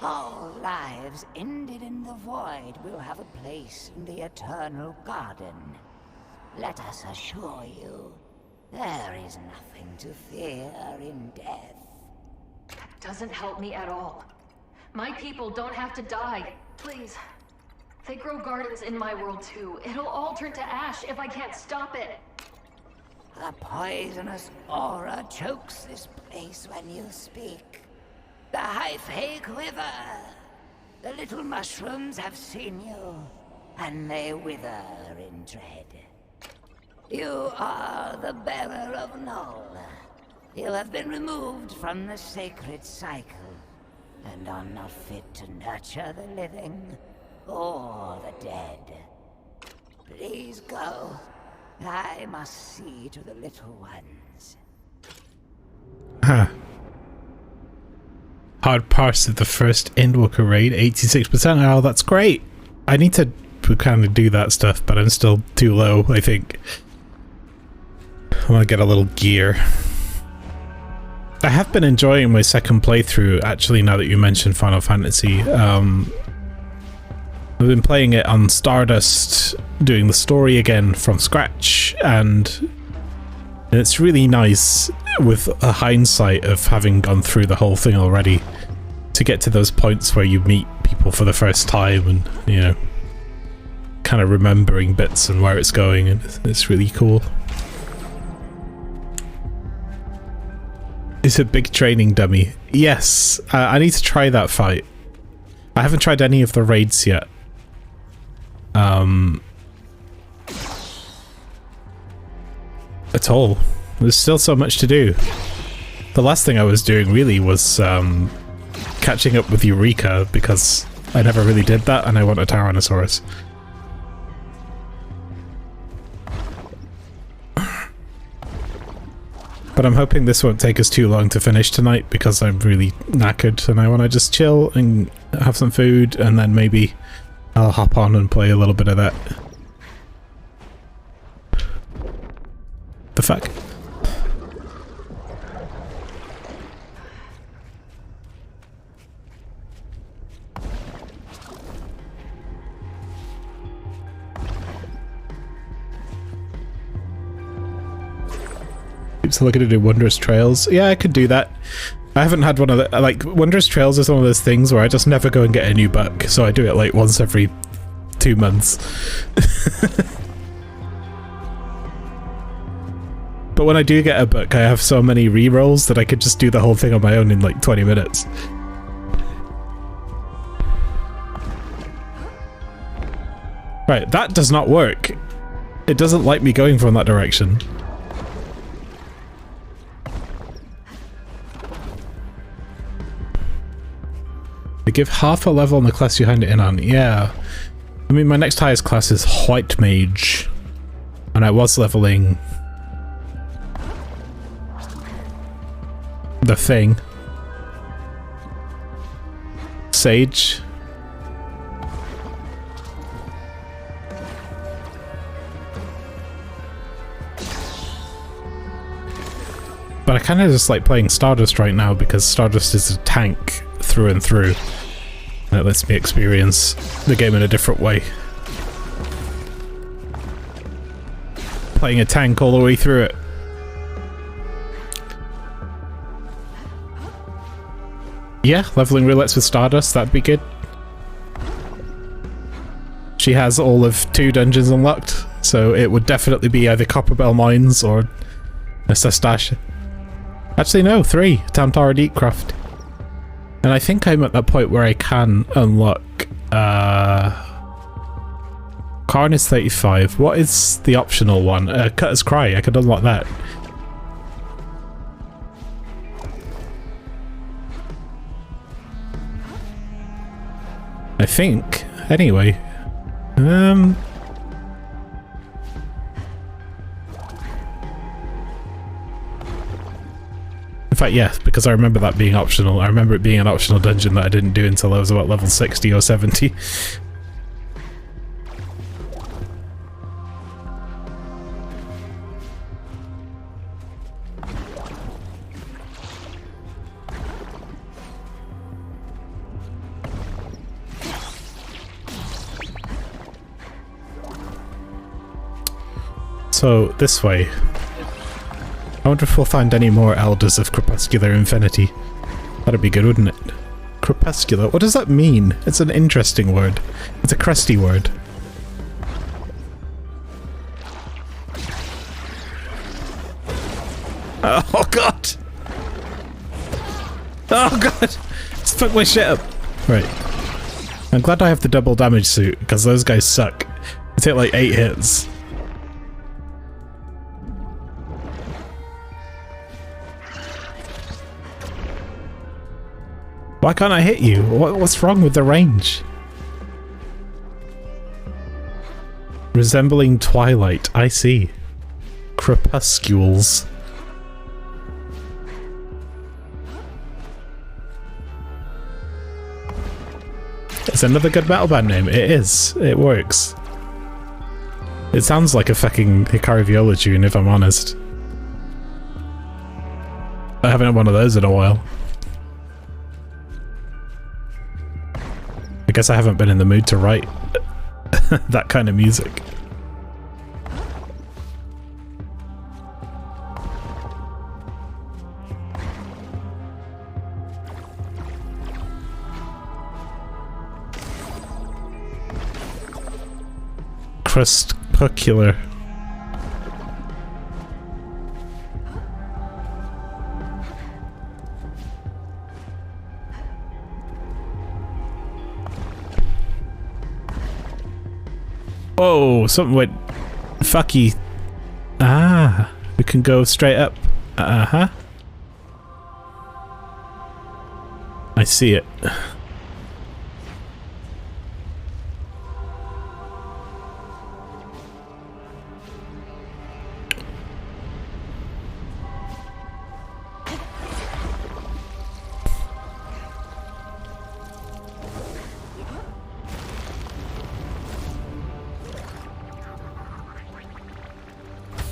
All lives ended in the void will have a place in the eternal garden. Let us assure you, there is nothing to fear in death. That doesn't help me at all. My people don't have to die. Please. They grow gardens in my world too. It'll all turn to ash if I can't stop it. A poisonous aura chokes this place when you speak. The Hyphae quiver. The little mushrooms have seen you, and they wither in dread. You are the bearer of Null. You have been removed from the sacred cycle, and are not fit to nurture the living or the dead. Please go. I must see to the little ones. Huh. Hard pass of the first Endwalker raid, 86%. Oh, that's great. I need to kind of do that stuff, but I'm still too low, I think. I want to get a little gear. I have been enjoying my second playthrough, actually, now that you mentioned Final Fantasy. I've been playing it on Stardust, doing the story again from scratch, and it's really nice with a hindsight of having gone through the whole thing already to get to those points where you meet people for the first time and, you know, kind of remembering bits and where it's going, and it's really cool. It's a big training dummy. Yes, I need to try that fight. I haven't tried any of the raids yet. At all. There's still so much to do. The last thing I was doing really was catching up with Eureka, because I never really did that and I want a Tyrannosaurus. But I'm hoping this won't take us too long to finish tonight, because I'm really knackered and I want to just chill and have some food, and then maybe I'll hop on and play a little bit of that. The fuck? keeps looking to do Wondrous Trails. Yeah, I could do that. I haven't had one of the... Like, Wondrous Trails is one of those things where I just never go and get a new book, so I do it like once every 2 months. But when I do get a book, I have so many rerolls that I could just do the whole thing on my own in like 20 minutes. Right, that does not work. It doesn't like me going from that direction. They give half a level on the class you hand it in on. Yeah. I mean, my next highest class is White Mage. And I was leveling... the thing. Sage. But I kind of just like playing Stardust right now because Stardust is a tank through and through. And it lets me experience the game in a different way. Playing a tank all the way through it. Yeah, leveling roulettes with Stardust, that'd be good. She has all of 2 dungeons unlocked, so it would definitely be either Copperbell Mines or Sestash. Actually no, 3. Tamtara Deepcroft. And I think I'm at that point where I can unlock... Karn is 35. What is the optional one? Cutter's Cry, I could unlock that. I think. Anyway. In fact, yes, because I remember that being optional. I remember it being an optional dungeon that I didn't do until I was about level 60 or 70. So, this way. I wonder if we'll find any more Elders of Crepuscular Infinity. That'd be good, wouldn't it? Crepuscular, what does that mean? It's an interesting word. It's a crusty word. Oh god! Oh god! It's fucked my shit up! Right. I'm glad I have the double damage suit, because those guys suck. They take like 8 hits. Why can't I hit you? What's wrong with the range? Resembling twilight, I see. Crepuscules. It's another good metal band name. It is. It works. It sounds like a fucking Hikari Viola tune, if I'm honest. I haven't had one of those in a while. I guess I haven't been in the mood to write that kind of music. Crepuscular. Whoa, something went fucky. Ah, we can go straight up. Uh-huh. I see it.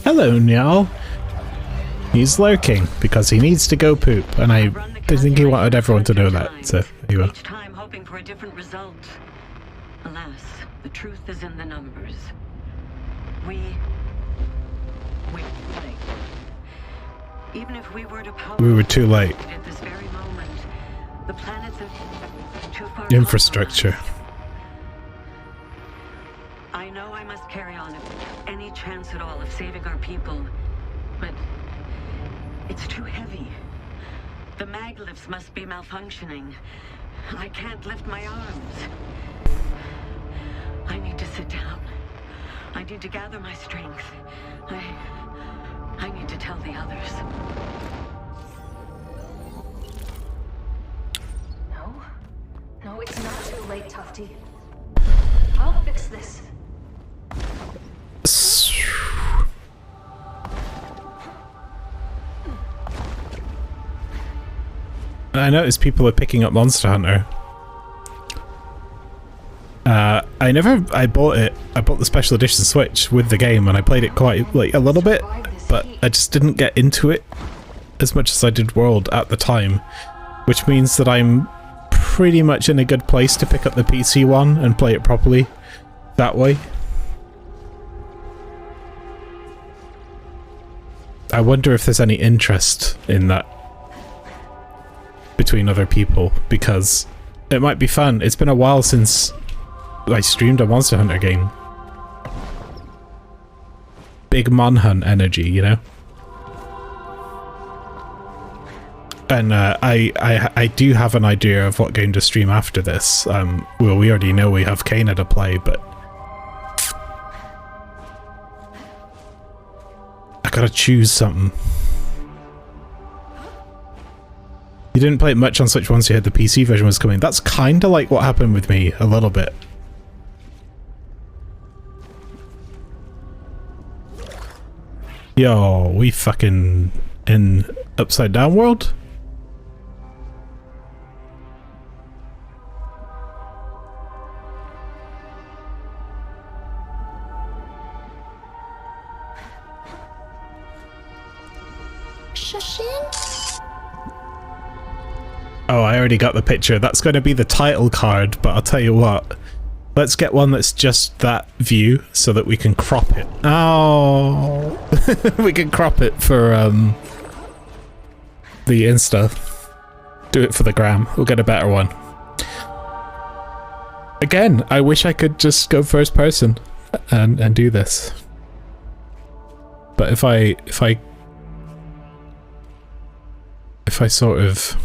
Hello, Niall. He's lurking because he needs to go poop, and I think he wanted everyone to know that. So there you are. Each time hoping for a different result. Alas, the truth is in the numbers. We fight. Even if we were to power We were too late. at this very moment, the planets are too far. Infrastructure. I know I must carry on any chance at all of saving our people, but it's too heavy. The mag lifts must be malfunctioning. I can't lift my arms. I need to sit down. I need to gather my strength. I need to tell the others. No, it's not too late, Tufty. I'll fix this. I noticed people are picking up Monster Hunter. I bought it. I bought the special edition Switch with the game, and I played it quite like a little bit, but I just didn't get into it as much as I did World at the time, which means that I'm pretty much in a good place to pick up the PC one and play it properly that way. I wonder if there's any interest in that between other people, because it might be fun. It's been a while since I streamed a Monster Hunter game. Big Manhunt energy, you know? And I do have an idea of what game to stream after this. Well, we already know we have Kana to play, but I gotta choose something. You didn't play it much on Switch once you heard the PC version was coming. That's kinda like what happened with me, a little bit. Yo, we fucking in Upside Down World? Oh, I already got the picture. That's going to be the title card, but I'll tell you what. Let's get one that's just that view so that we can crop it. Oh, we can crop it for the Insta. Do it for the gram. We'll get a better one. Again, I wish I could just go first person and do this. But if I sort of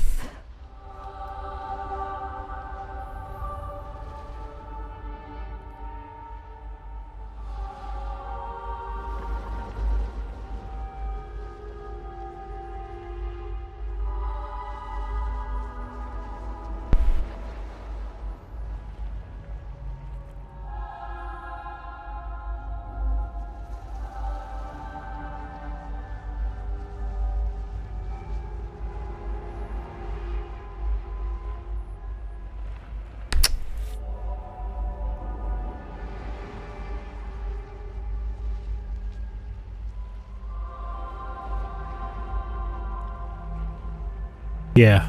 yeah.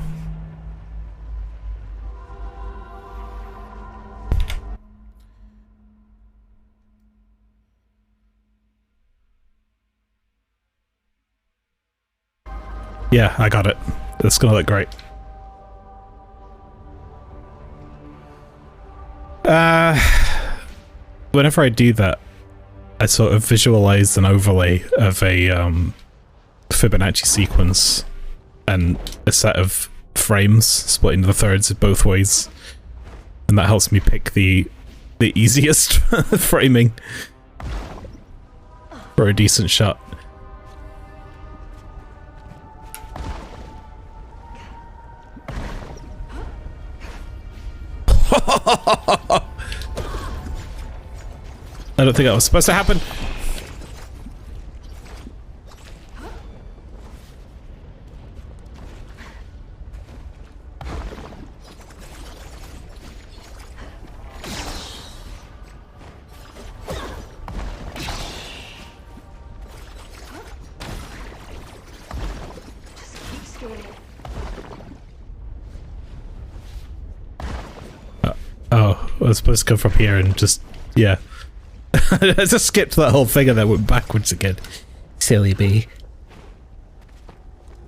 Yeah, I got it. It's gonna look great. Whenever I do that, I sort of visualize an overlay of a Fibonacci sequence and a set of frames split into the thirds both ways, and that helps me pick the easiest framing for a decent shot. I don't think that was supposed to happen. Oh, I was supposed to come from here and just, yeah. I just skipped that whole thing and then went backwards again. Silly bee.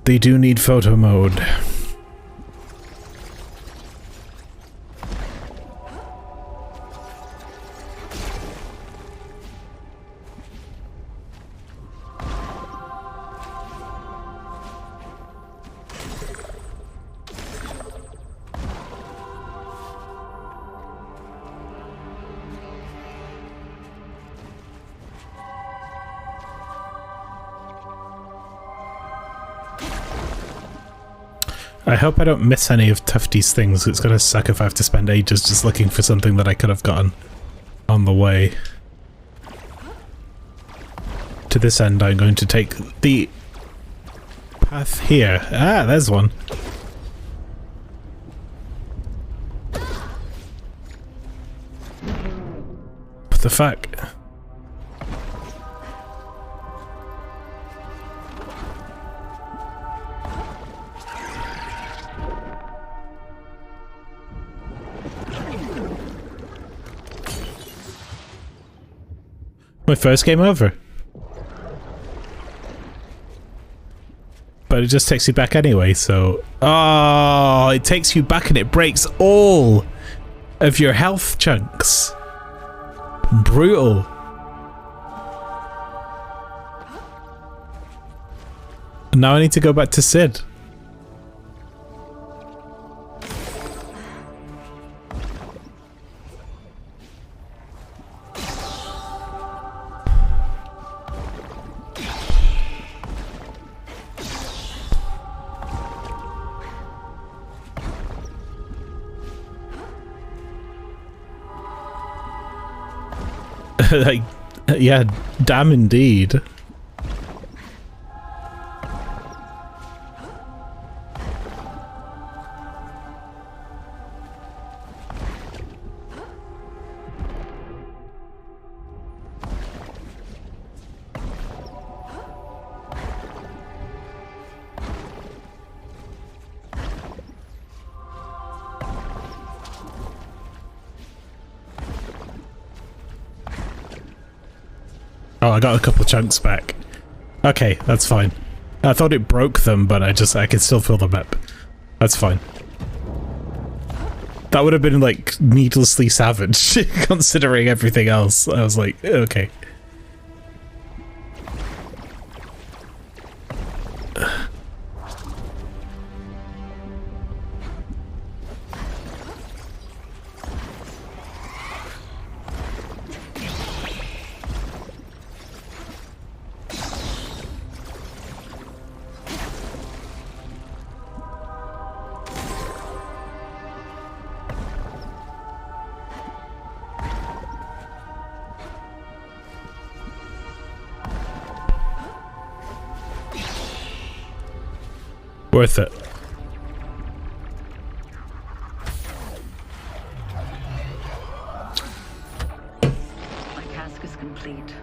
They do need photo mode. I hope I don't miss any of Tufty's things. It's gonna suck if I have to spend ages just looking for something that I could have gotten on the way. To this end, I'm going to take the path here. Ah, there's one. What the fuck? My first game over. But it just takes you back anyway, so... Oh, it takes you back and it breaks all of your health chunks. Brutal. Now I need to go back to Sid. Like, yeah, damn indeed. Oh, I got a couple of chunks back. Okay, that's fine. I thought it broke them, but I can still fill them up. That's fine. That would have been, like, needlessly savage, considering everything else. I was like, okay. Worth it. My task is complete.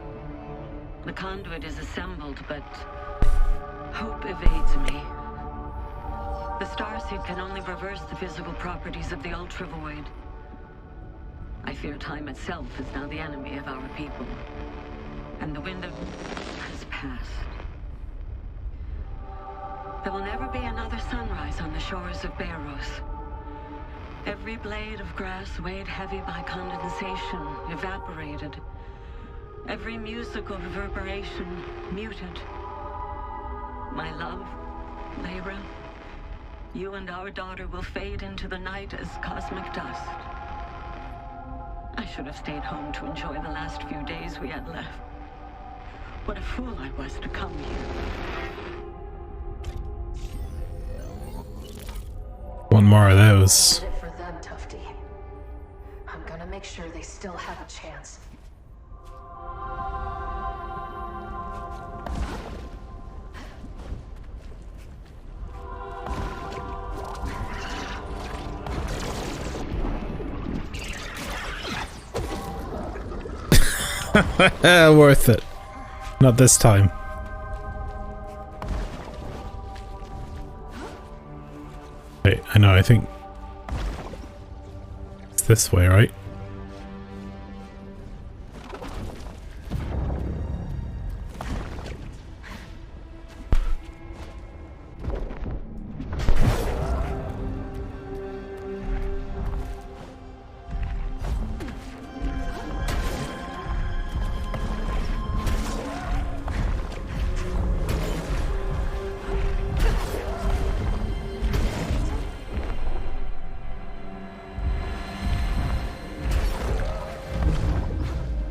The conduit is assembled, but hope evades me. The starseed can only reverse the physical properties of the Ultra Void. I fear time itself is now the enemy of our people, and the window has passed. There will never be another sunrise on the shores of Beiros. Every blade of grass weighed heavy by condensation evaporated. Every musical reverberation muted. My love, Lyra, you and our daughter will fade into the night as cosmic dust. I should have stayed home to enjoy the last few days we had left. What a fool I was to come here. One more of those. Did it for them, Tufty. I'm gonna make sure they still have a chance. Worth it. Not this time. Wait, I know, I think it's this way, right?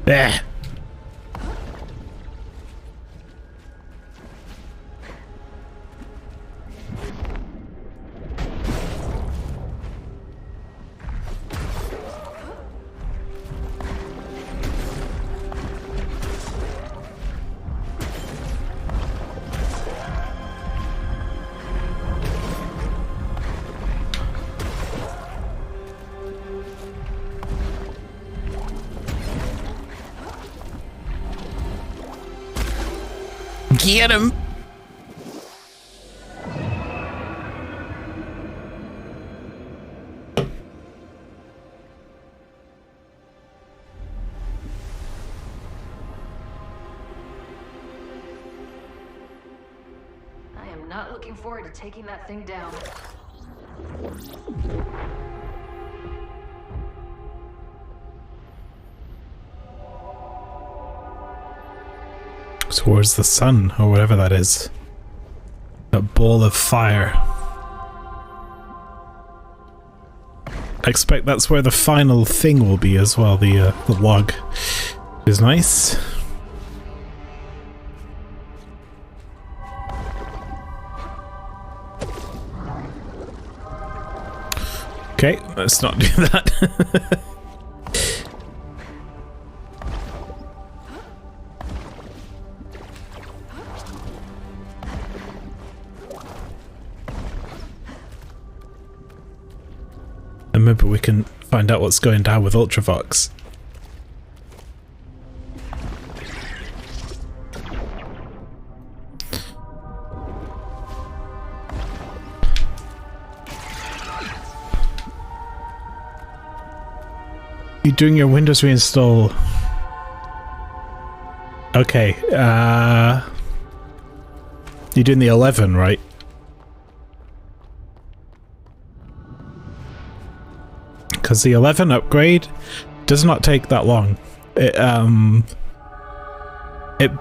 Eh. Get him! I am not looking forward to taking that thing down. Towards the sun, or whatever that is. That ball of fire. I expect that's where the final thing will be as well, the log. Is nice. Okay, let's not do that. And maybe we can find out what's going down with Ultravox. You're doing your Windows reinstall. Okay, you're doing the 11, right? Because the 11 upgrade does not take that long. It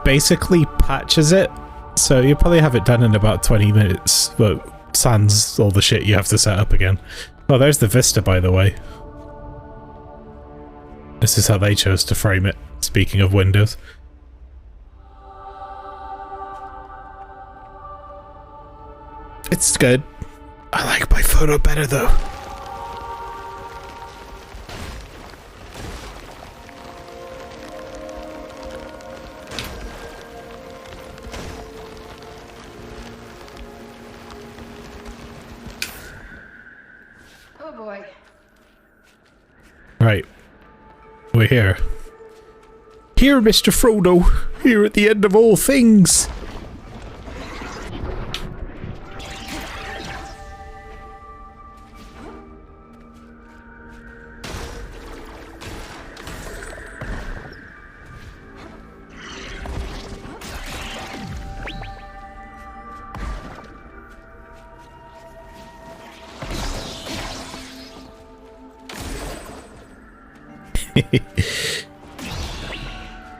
basically patches it, so you probably have it done in about 20 minutes, but sans all the shit you have to set up again. Oh, there's the Vista, by the way. This is how they chose to frame it, speaking of Windows. It's good. I like my photo better though. Oh boy. Right. We're here. Here, Mr. Frodo. Here at the end of all things.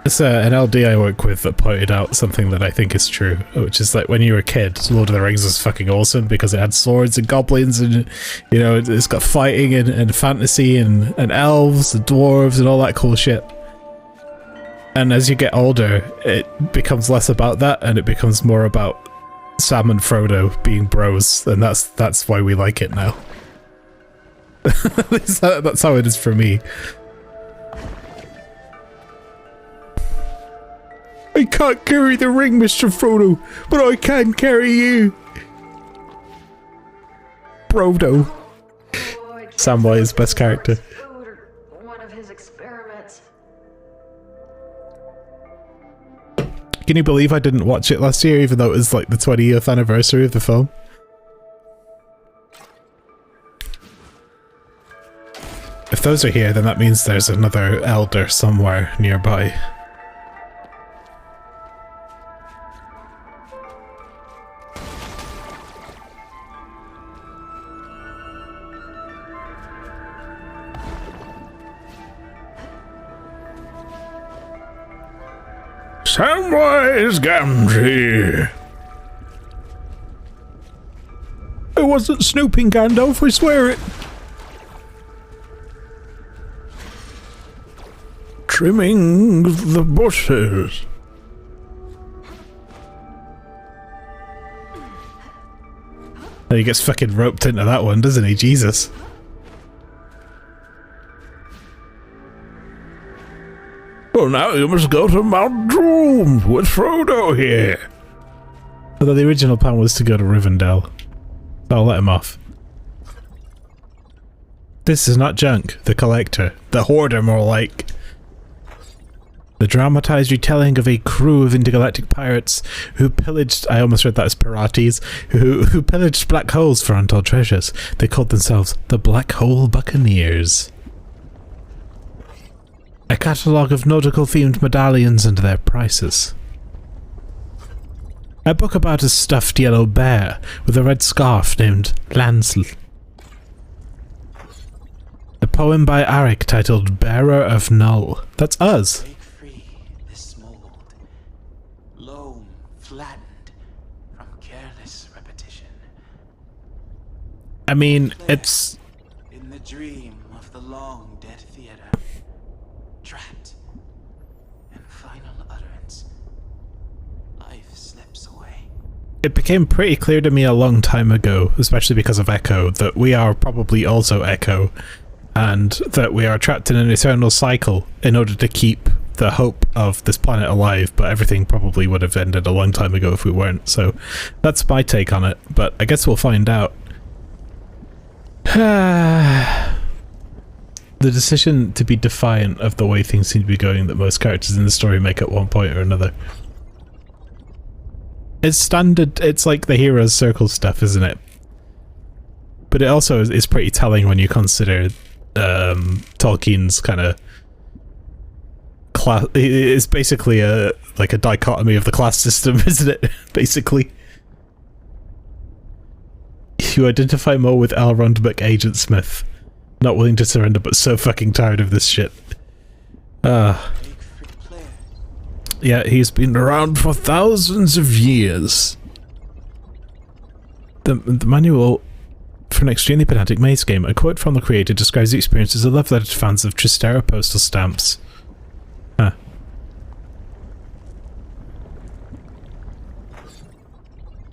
It's an LD I work with that pointed out something that I think is true, which is like when you were a kid, Lord of the Rings was fucking awesome because it had swords and goblins and, you know, it's got fighting and fantasy and elves and dwarves and all that cool shit. And as you get older, it becomes less about that and it becomes more about Sam and Frodo being bros, and that's why we like it now. That's how it is for me. I can't carry the ring, Mr. Frodo, but I can carry you. Frodo. Samwise, best character. One of his experiments. Can you believe I didn't watch it last year, even though it was like the 20th anniversary of the film? If those are here, then that means there's another elder somewhere nearby. Samwise Gamgee. I wasn't snooping, Gandalf, I swear it. trimming the bushes. And he gets fucking roped into that one, doesn't he? Jesus. Well, now you must go to Mount Doom with Frodo here. Although the original plan was to go to Rivendell. So I'll let him off. This is not junk, the collector. The hoarder, more like. The dramatized retelling of a crew of intergalactic pirates who pillaged— I almost read that as pirates— who pillaged black holes for untold treasures. They called themselves the Black Hole Buccaneers. A catalogue of nautical-themed medallions and their prices. A book about a stuffed yellow bear with a red scarf named Lancel. A poem by Arik titled Bearer of Null. That's us. Break free this mold. Loam flattened from careless repetition. I mean, it's... In the dream of the long dead theater. Trapped. In final utterance. Life slips away. It became pretty clear to me a long time ago, especially because of Echo, that we are probably also Echo, and that we are trapped in an eternal cycle in order to keep the hope of this planet alive, but everything probably would have ended a long time ago if we weren't. So that's my take on it, but I guess we'll find out. The decision to be defiant of the way things seem to be going that most characters in the story make at one point or another. It's standard, it's like the hero's circle stuff, isn't it? But it also is pretty telling when you consider Tolkien's kind of class. It's basically like a dichotomy of the class system, isn't it? Basically, you identify more with Elrond McAgent Smith, not willing to surrender, but so fucking tired of this shit. Yeah, he's been around for thousands of years. The manual for an extremely pedantic maze game. A quote from the creator describes the experience as a love letter to fans of Tristera postal stamps. Huh.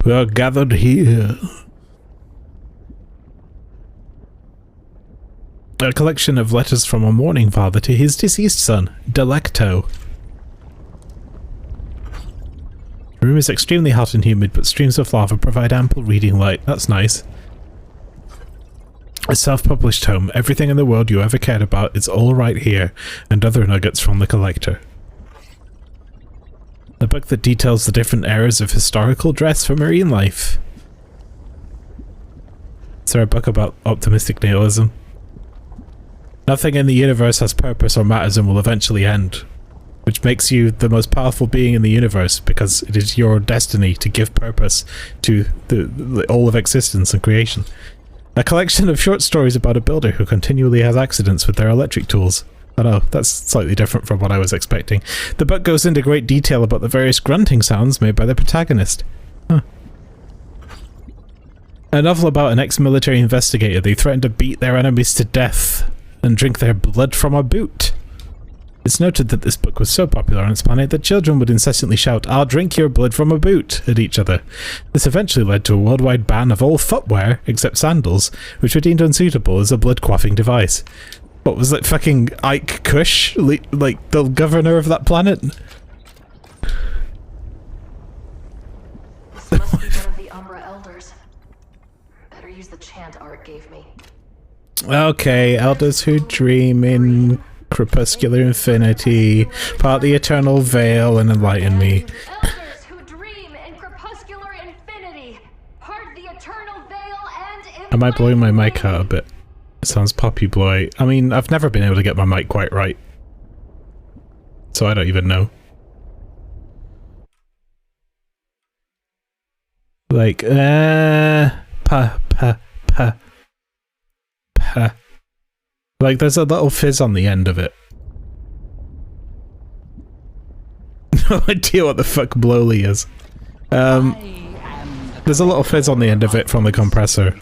We are gathered here. A collection of letters from a mourning father to his deceased son, Delecto. The room is extremely hot and humid, but streams of lava provide ample reading light. That's nice. A self-published tome. Everything in the world you ever cared about is all right here, and other nuggets from the collector. A book that details the different eras of historical dress for marine life. Is there a book about optimistic nihilism? Nothing in the universe has purpose or matters and will eventually end, which makes you the most powerful being in the universe because it is your destiny to give purpose to the all of existence and creation. A collection of short stories about a builder who continually has accidents with their electric tools. I know, that's slightly different from what I was expecting. The book goes into great detail about the various grunting sounds made by the protagonist. Huh. A novel about an ex-military investigator. They threaten to beat their enemies to death and drink their blood from a boot. It's noted that this book was so popular on its planet that children would incessantly shout, "I'll drink your blood from a boot," at each other. This eventually led to a worldwide ban of all footwear, except sandals, which were deemed unsuitable as a blood-quaffing device. What was that, fucking Ike Kush? Like, the governor of that planet? This must be one of the Umbra Elders. Better use the chant Art gave me. Okay, elders who dream in crepuscular infinity, part the eternal veil and enlighten me. Elders who dream in crepuscular infinity, part the eternal veil and Am I blowing my mic out a bit? It sounds poppy blowy. I mean, I've never been able to get my mic quite right, so I don't even know. Like, like, there's a little fizz on the end of it. No idea what the fuck blowly is. There's a little fizz on the end of it from the compressor.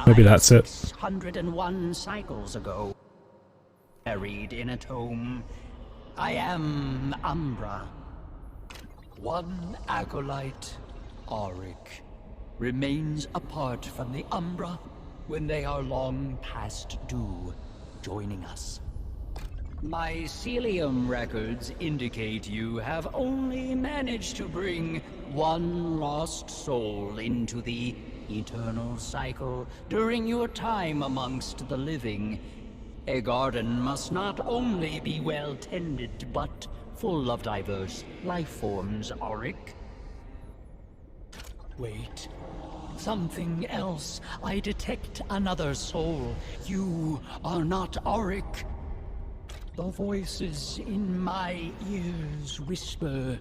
Maybe that's it. 601 cycles ago. Buried in a tomb I am Umbra. One acolyte, Auric, remains apart from the Umbra when they are long past due, joining us. Mycelium records indicate you have only managed to bring one lost soul into the eternal cycle during your time amongst the living. A garden must not only be well tended, but full of diverse life forms, Auric. Wait. Something else. I detect another soul. You are not Auric. The voices in my ears whisper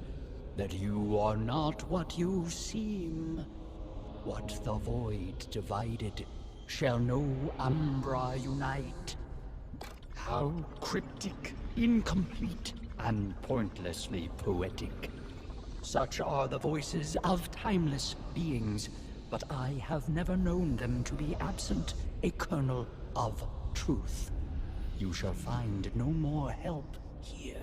that you are not what you seem. What the void divided shall no Umbra unite. How cryptic, incomplete, and pointlessly poetic. Such are the voices of timeless beings, but I have never known them to be absent a kernel of truth. You shall find no more help here.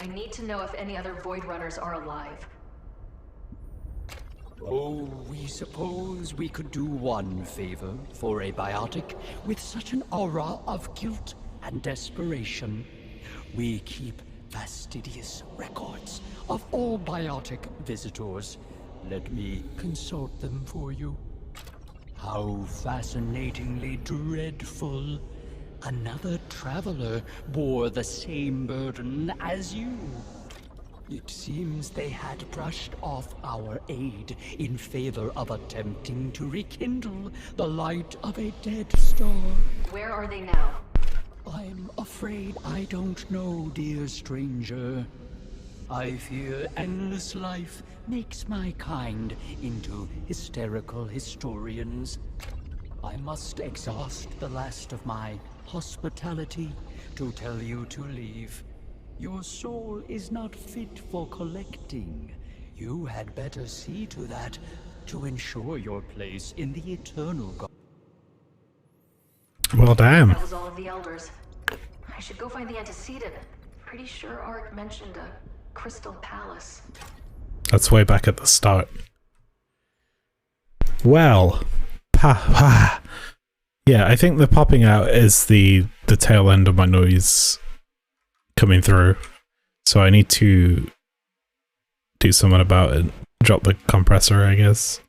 I need to know if any other Void Runners are alive. Oh, we suppose we could do one favor for a biotic with such an aura of guilt and desperation. We keep fastidious records of all biotic visitors. Let me consult them for you. How fascinatingly dreadful. Another traveler bore the same burden as you. It seems they had brushed off our aid in favor of attempting to rekindle the light of a dead star. Where are they now? I'm afraid I don't know, dear stranger. I fear endless life makes my kind into hysterical historians. I must exhaust the last of my hospitality to tell you to leave. Your soul is not fit for collecting. You had better see to that to ensure your place in the eternal God. Well, damn. That was all of the elders. I should go find the antecedent. Pretty sure Art mentioned a crystal palace. That's way back at the start. Well, yeah, I think the popping out is the tail end of my noise coming through, so I need to do something about it. Drop the compressor, I guess.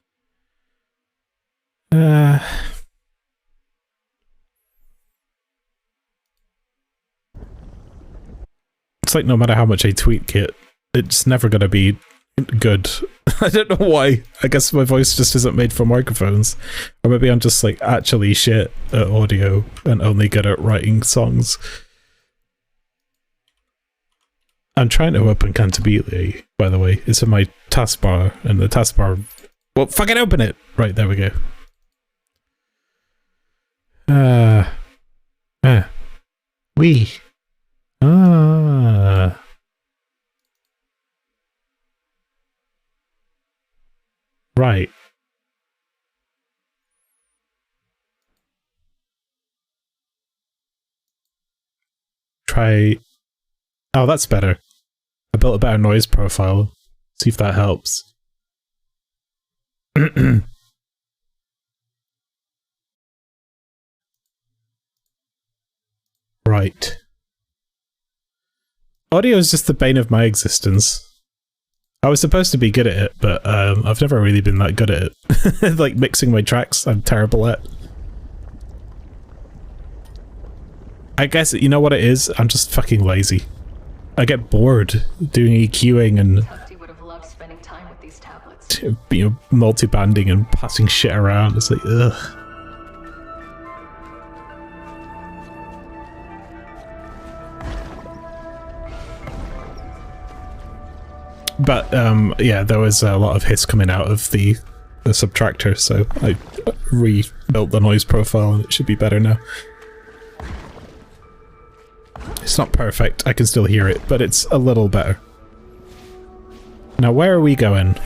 It's like no matter how much I tweak it, it's never gonna be good. I don't know why. I guess my voice just isn't made for microphones. Or maybe I'm just like actually shit at audio and only good at writing songs. I'm trying to open Cantabile, by the way. It's in my taskbar, and the taskbar... Well, fucking open it! Right, there we go. We. Right. Try... Oh, that's better. I built a better noise profile. See if that helps. Right. Audio is just the bane of my existence. I was supposed to be good at it, but I've never really been that good at it. Like mixing my tracks, I'm terrible at. I guess, you know what it is? I'm just fucking lazy. I get bored doing EQing and Would have loved spending time with these tablets. You know, multi-banding and passing shit around. It's like, ugh. But yeah, there was a lot of hiss coming out of the subtractor, so I rebuilt the noise profile and it should be better now. It's not perfect, I can still hear it, but it's a little better. Now where are we going?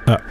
Up.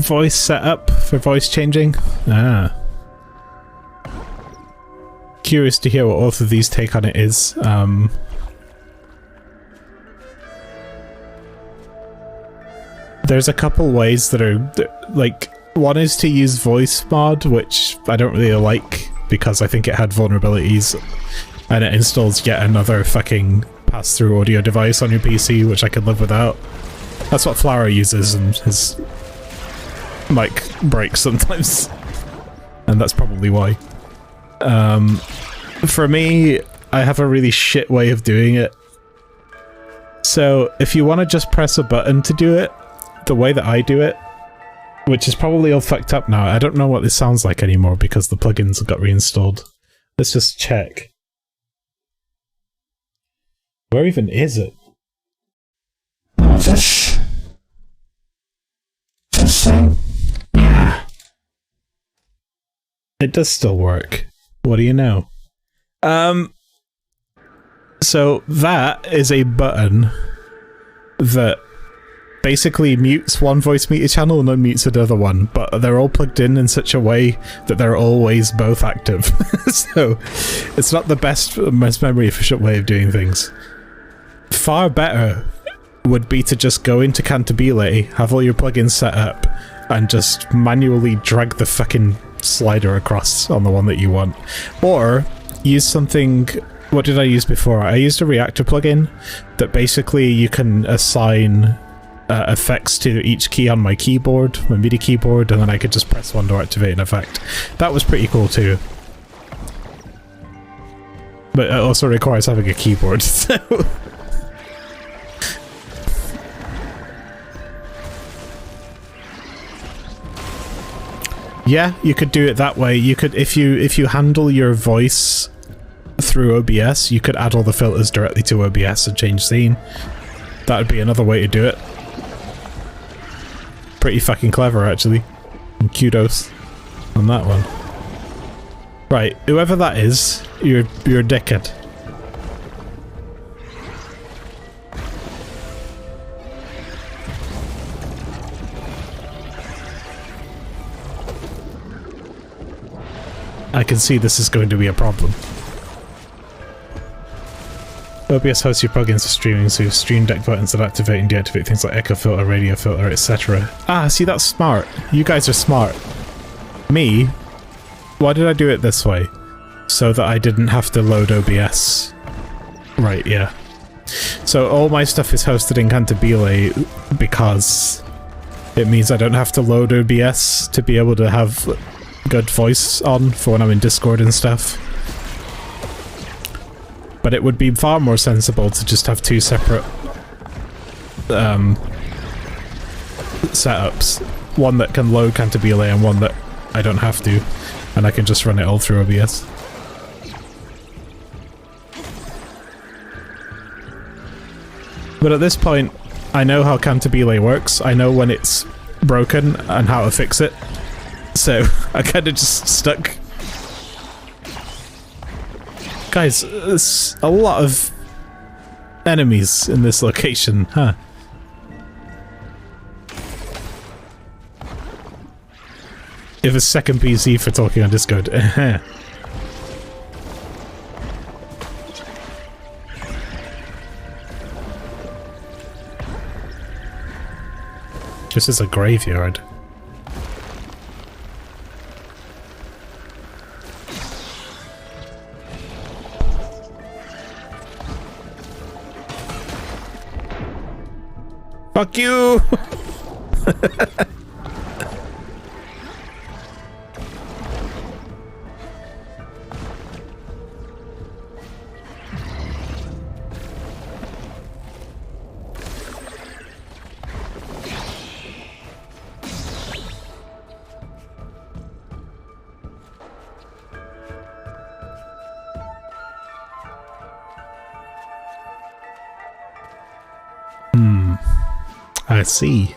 voice setup for voice changing. Ah. Curious to hear what both of these take on it is. There's a couple ways that are, like, one is to use voice mod, which I don't really like because I think it had vulnerabilities, and it installs yet another fucking pass-through audio device on your PC, which I could live without. That's what Flower uses, and his mic breaks sometimes, and that's probably why. For me, I have a really shit way of doing it. So if you want to just press a button to do it, the way that I do it, which is probably all fucked up now, I don't know what this sounds like anymore because the plugins got reinstalled. Let's just check. Where even is it? Oh, this thing? Yeah. It does still work. What do you know? So that is a button that basically mutes one voice meter channel and unmutes another one, but they're all plugged in such a way that they're always both active. So it's not the most memory efficient way of doing things. Far better would be to just go into Cantabile, have all your plugins set up, and just manually drag the fucking slider across on the one that you want. Or use something... What did I use before? I used a reactor plugin that basically you can assign effects to each key on my keyboard, my MIDI keyboard, and then I could just press one to activate an effect. That was pretty cool too. But it also requires having a keyboard, so... Yeah, you could do it that way. You could, if you handle your voice through OBS, you could add all the filters directly to OBS and change scene. That would be another way to do it. Pretty fucking clever, actually. And kudos on that one. Right, whoever that is, you're a dickhead. I can see this is going to be a problem. OBS hosts your plugins for streaming, so you have stream deck buttons that activate and deactivate things like echo filter, radio filter, etc. Ah, see, that's smart. You guys are smart. Me? Why did I do it this way? So that I didn't have to load OBS. Right, yeah. So all my stuff is hosted in Cantabile because it means I don't have to load OBS to be able to have good voice on for when I'm in Discord and stuff. But it would be far more sensible to just have two separate setups. One that can load Cantabile and one that I don't have to, and I can just run it all through OBS. But at this point, I know how Cantabile works, I know when it's broken and how to fix it. So, I kinda just stuck. Guys, there's a lot of enemies in this location, huh? You have a second PC for talking on Discord. This is a graveyard. Fuck you! I see.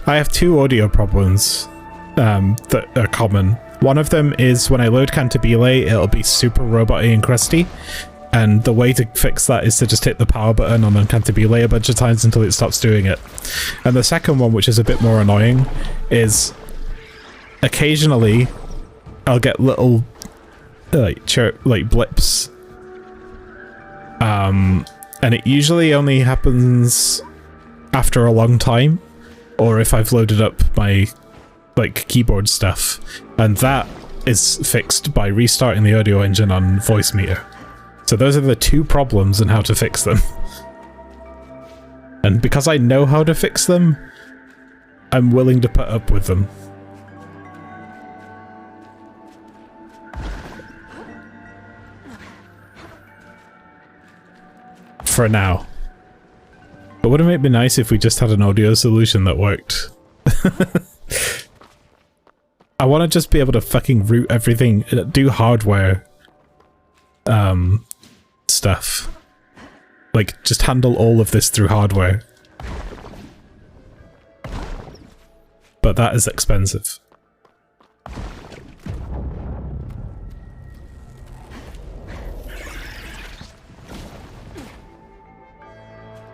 I have two audio problems that are common. One of them is when I load Cantabile, it'll be super robot-y and crusty, And the way to fix that is to just hit the power button on Uncantabile a bunch of times until it stops doing it. And the second one, which is a bit more annoying, is occasionally I'll get little like blips. And it usually only happens after a long time, or if I've loaded up my like keyboard stuff, and that is fixed by restarting the audio engine on voice meter. So those are the two problems and how to fix them. And because I know how to fix them, I'm willing to put up with them. For now. But wouldn't it be nice if we just had an audio solution that worked? I want to just be able to fucking root everything, do hardware stuff. Like, just handle all of this through hardware. But that is expensive.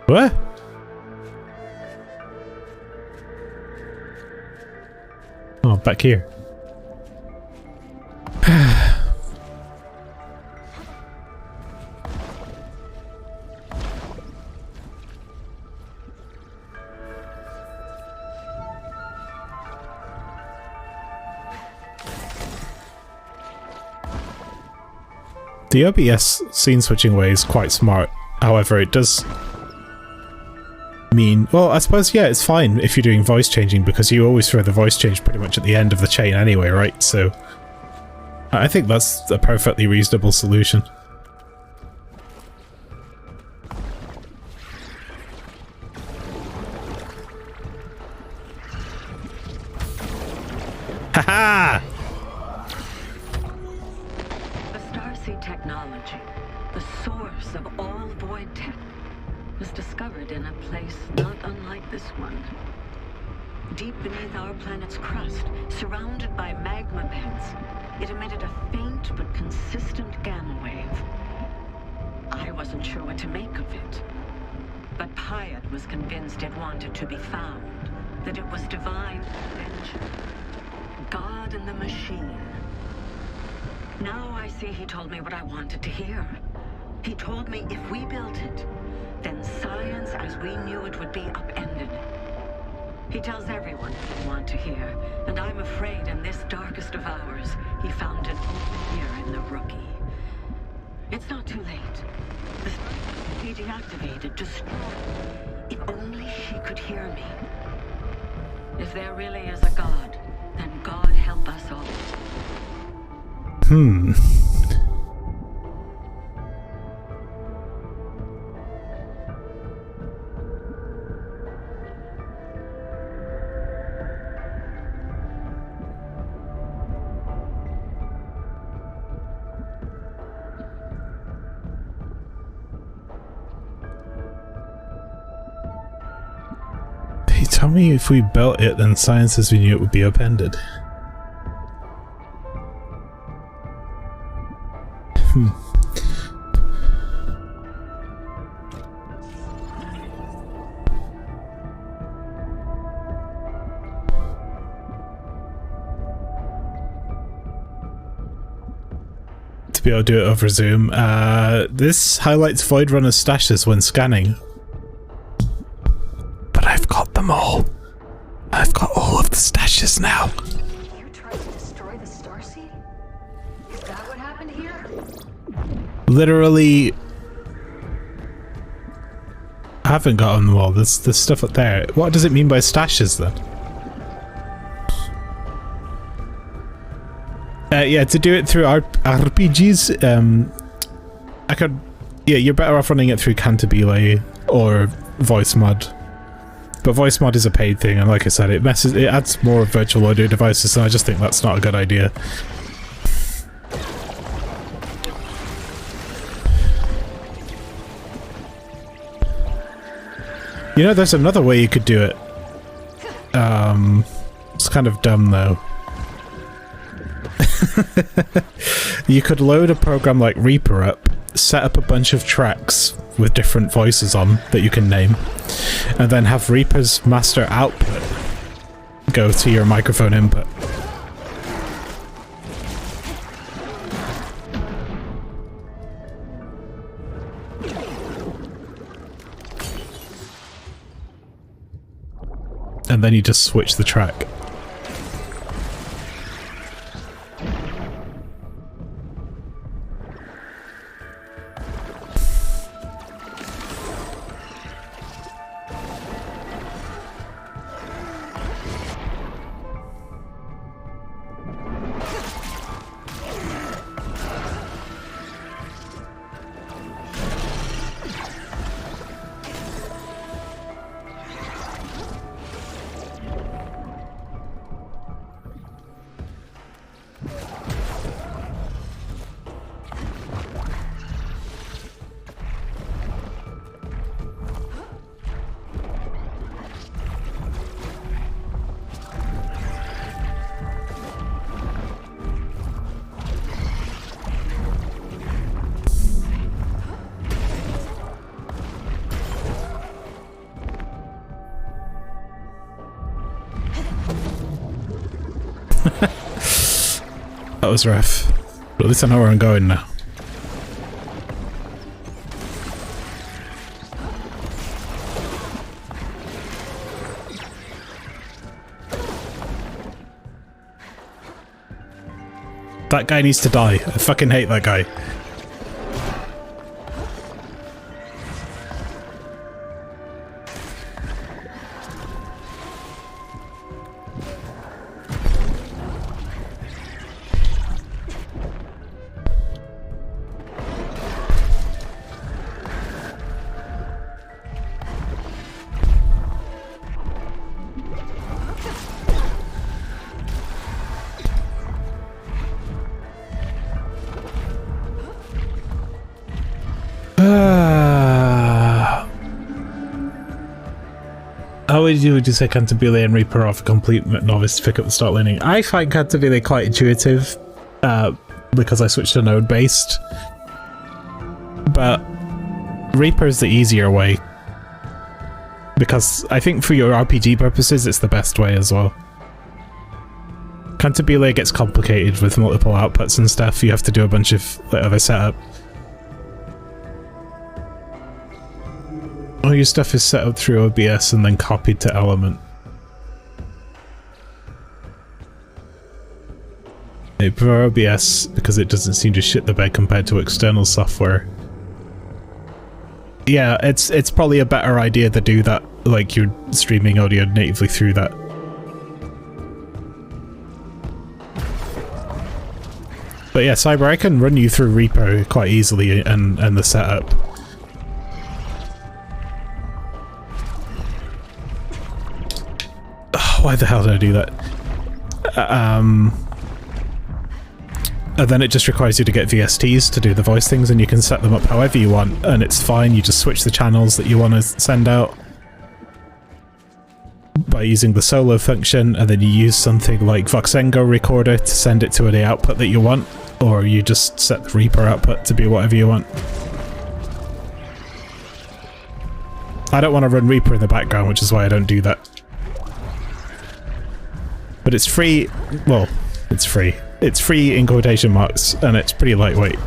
What? Oh, back here. The OBS scene switching way is quite smart. However, it does mean, well, I suppose, yeah, it's fine if you're doing voice changing, because you always throw the voice change pretty much at the end of the chain anyway, right? So I think that's a perfectly reasonable solution. Haha! The Starseed technology, the source of all void tech, was discovered in a place not unlike this one. Deep beneath our planet's crust, surrounded by magma beds, it emitted a faint but consistent gamma wave. I wasn't sure what to make of it, but Pyatt was convinced it wanted to be found, that it was divine intervention. God and the machine. Now I see he told me what I wanted to hear. He told me if we built it, then science as we knew it would be upended. He tells everyone what we want to hear, and I'm afraid in this darkest of hours, he found an open ear in the rookie. It's not too late. The Starseed be deactivated, destroyed. If only she could hear me. If there really is a God, then God help us all. He told me if we built it, then science as we knew it would be upended. To be able to do it over Zoom. This highlights Void Runner's stashes when scanning. But I've got them all. I've got all of the stashes now. You tried to destroy the Starseed? Is that what happened here? Literally, I haven't gotten them all. There's stuff up there. What does it mean by stashes then? Yeah, to do it through RPGs, I could. Yeah, you're better off running it through Cantabile or Voice Mod. But Voice Mod is a paid thing, and like I said, it adds more virtual audio devices, and I just think that's not a good idea. You know, there's another way you could do it. It's kind of dumb though. You could load a program like Reaper up, set up a bunch of tracks with different voices on that you can name, and then have Reaper's master output go to your microphone input. And then you just switch the track. That was rough. But at least I know where I'm going now. That guy needs to die. I fucking hate that guy. How would you say Cantabile and Reaper are for complete novice to pick up and start learning? I find Cantabile quite intuitive because I switched to node based, but Reaper is the easier way because I think for your RPG purposes it's the best way as well. Cantabile gets complicated with multiple outputs and stuff. You have to do a bunch of other setup. All your stuff is set up through OBS and then copied to Element. I prefer OBS because it doesn't seem to shit the bed compared to external software. Yeah, it's probably a better idea to do that, like you're streaming audio natively through that. But yeah, Cyber, I can run you through Reaper quite easily and the setup. Why the hell did I do that? And then it just requires you to get VSTs to do the voice things, and you can set them up however you want, and it's fine. You just switch the channels that you want to send out by using the solo function, and then you use something like Voxengo Recorder to send it to the output that you want, or you just set the Reaper output to be whatever you want. I don't want to run Reaper in the background, which is why I don't do that. But it's free, well, it's free. It's free in quotation marks, and it's pretty lightweight.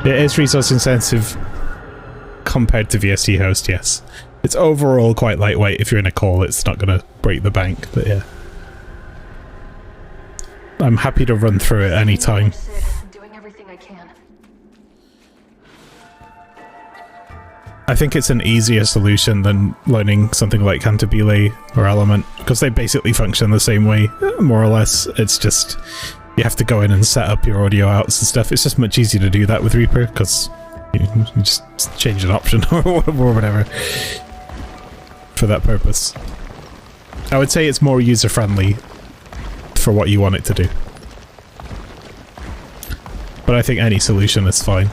It is resource intensive compared to VST host, yes. It's overall quite lightweight. If you're in a call, it's not going to break the bank, but yeah. I'm happy to run through it anytime. I'm doing everything I can. I think it's an easier solution than learning something like Cantabile or Element, because they basically function the same way, more or less. It's just, you have to go in and set up your audio outs and stuff. It's just much easier to do that with Reaper, because you just change an option or whatever for that purpose. I would say it's more user-friendly for what you want it to do. But I think any solution is fine.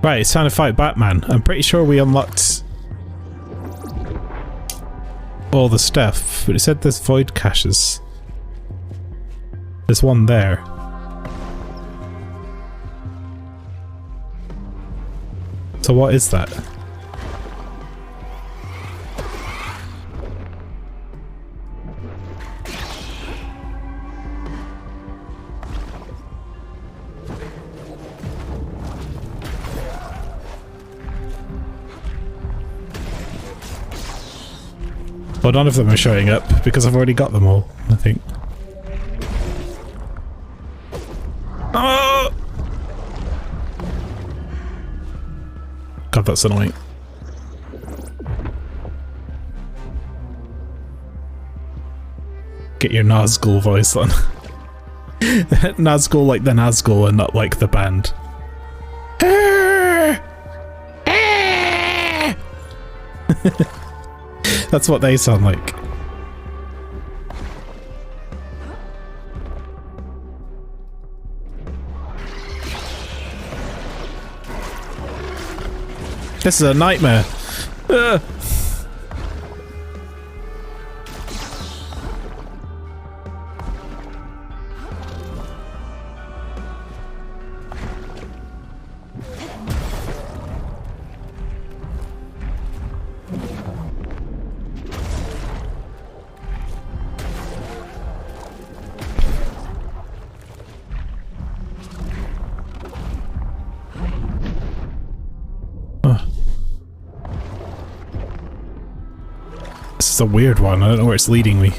Right, it's time to fight Batman. I'm pretty sure we unlocked all the stuff, but it said there's void caches. There's one there. So what is that? Well, none of them are showing up because I've already got them all, I think. Oh! God, that's annoying. Get your Nazgul voice on. Nazgul like the Nazgul and not like the band. That's what they sound like. This is a nightmare. Ugh. This is a weird one. I don't know where it's leading me.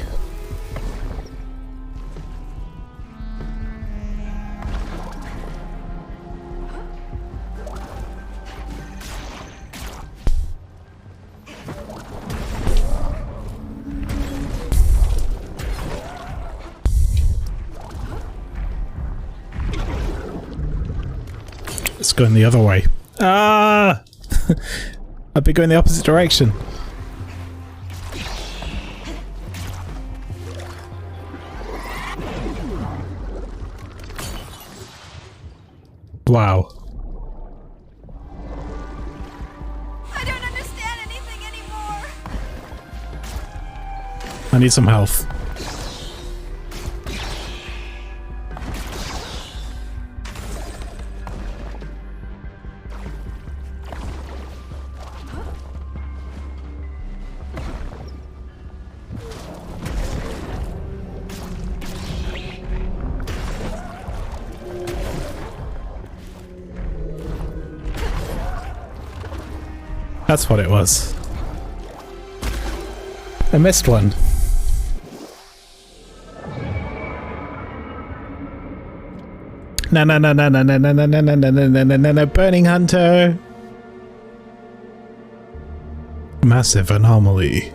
It's going the other way. Ah! I'd be going the opposite direction. Wow. I don't understand anything anymore. I need some health. That's what it was. I missed one. No, Burning Hunter! Massive anomaly.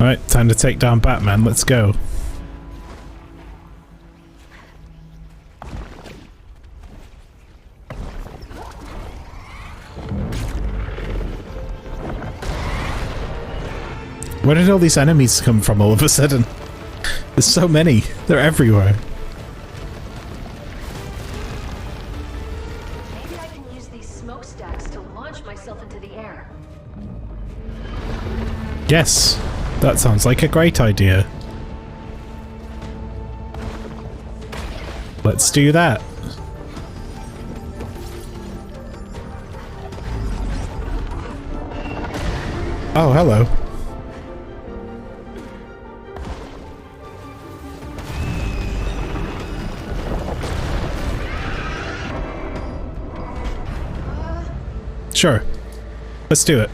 Alright, time to take down Batman, let's go. Where did all these enemies come from all of a sudden? There's so many. They're everywhere. Maybe I can use these smokestacks to launch myself into the air. Yes, that sounds like a great idea. Let's do that. Oh, hello. Sure. Let's do it.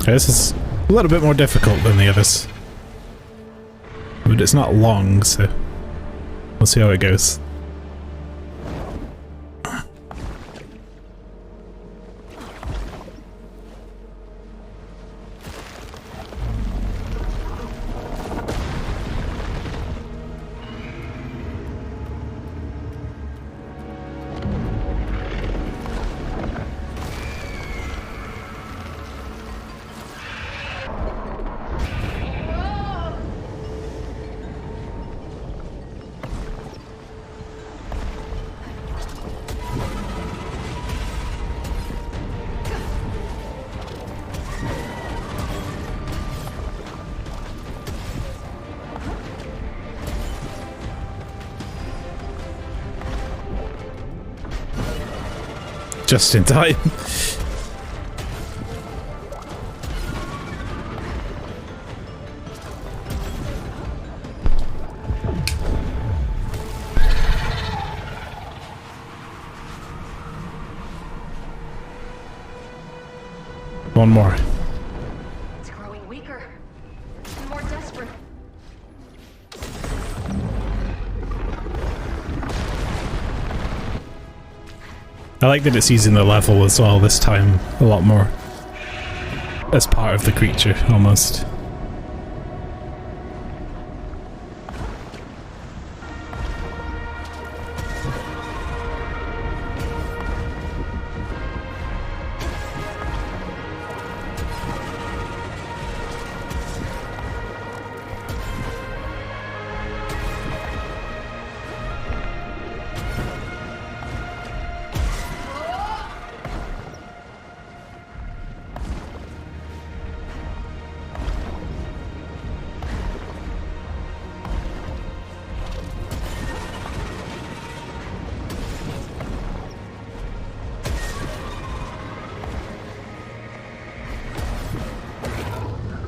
This is a little bit more difficult than the others. But it's not long, so we'll see how it goes. Just in time. One more. It's growing weaker and more desperate. I like that it's using the level as well this time a lot more. As part of the creature, almost.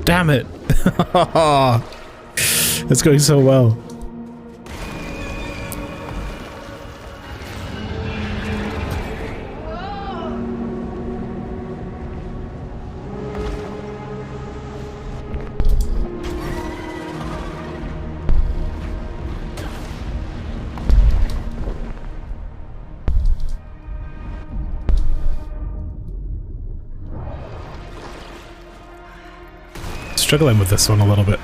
Damn it! It's going so well. Struggling with this one a little bit.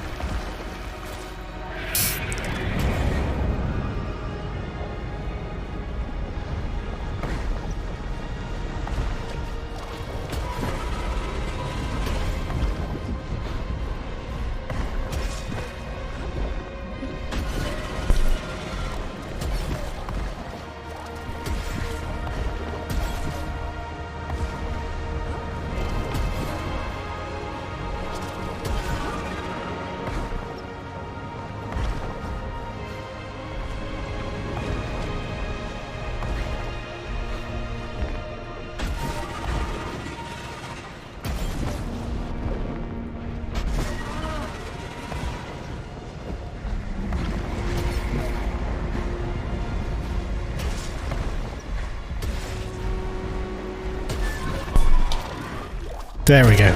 There we go.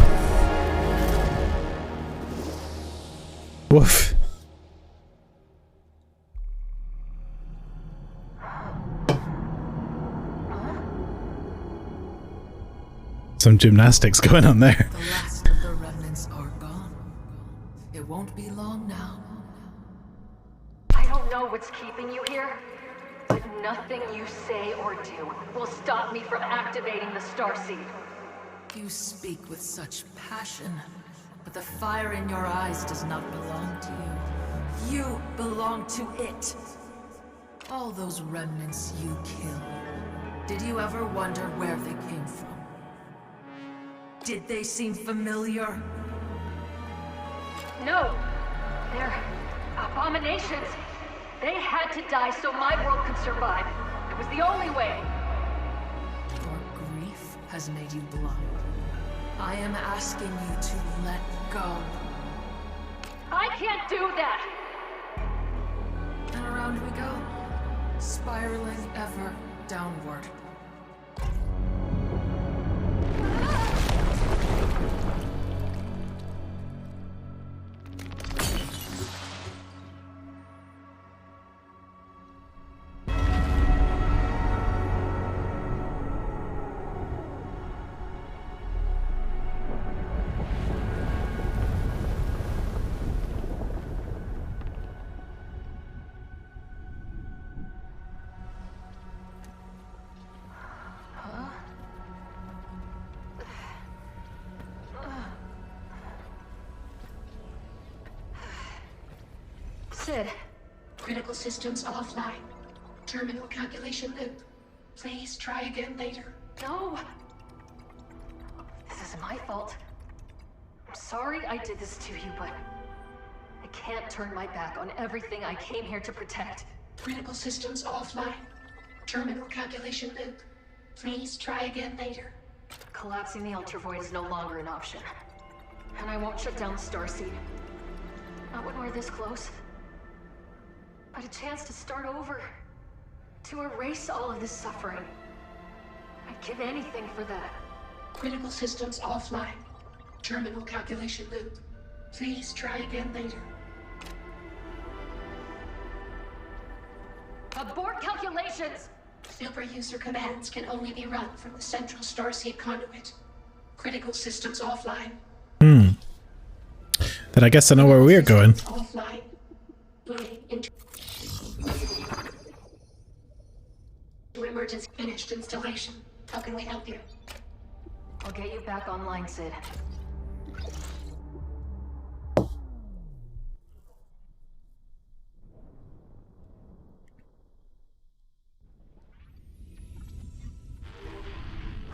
Woof. Some gymnastics going on there. The last of the remnants are gone. It won't be long now. I don't know what's keeping you here, but nothing you say or do will stop me from activating the Starseed. You speak with such passion, but the fire in your eyes does not belong to you. You belong to it. All those remnants you killed. Did you ever wonder where they came from? Did they seem familiar? No, they're abominations. They had to die so my world could survive. It was the only way. Your grief has made you blind. I am asking you to let go. I can't do that! And around we go, spiraling ever downward. Sid. Critical systems offline. Terminal calculation loop. Please try again later. No! This isn't my fault. I'm sorry I did this to you, but I can't turn my back on everything I came here to protect. Critical systems offline. Terminal calculation loop. Please try again later. Collapsing the Ultra Void is no longer an option. And I won't shut down the Starseed. Not when we're this close. But a chance to start over. To erase all of this suffering. I'd give anything for that. Critical systems offline. Terminal calculation loop. Please try again later. Abort calculations! Silver user commands can only be run from the central Starseed conduit. Critical systems offline. Then I guess I know where we're going. Offline. Loading into emergency. Finished installation. How can we help you? I'll get you back online, Sid.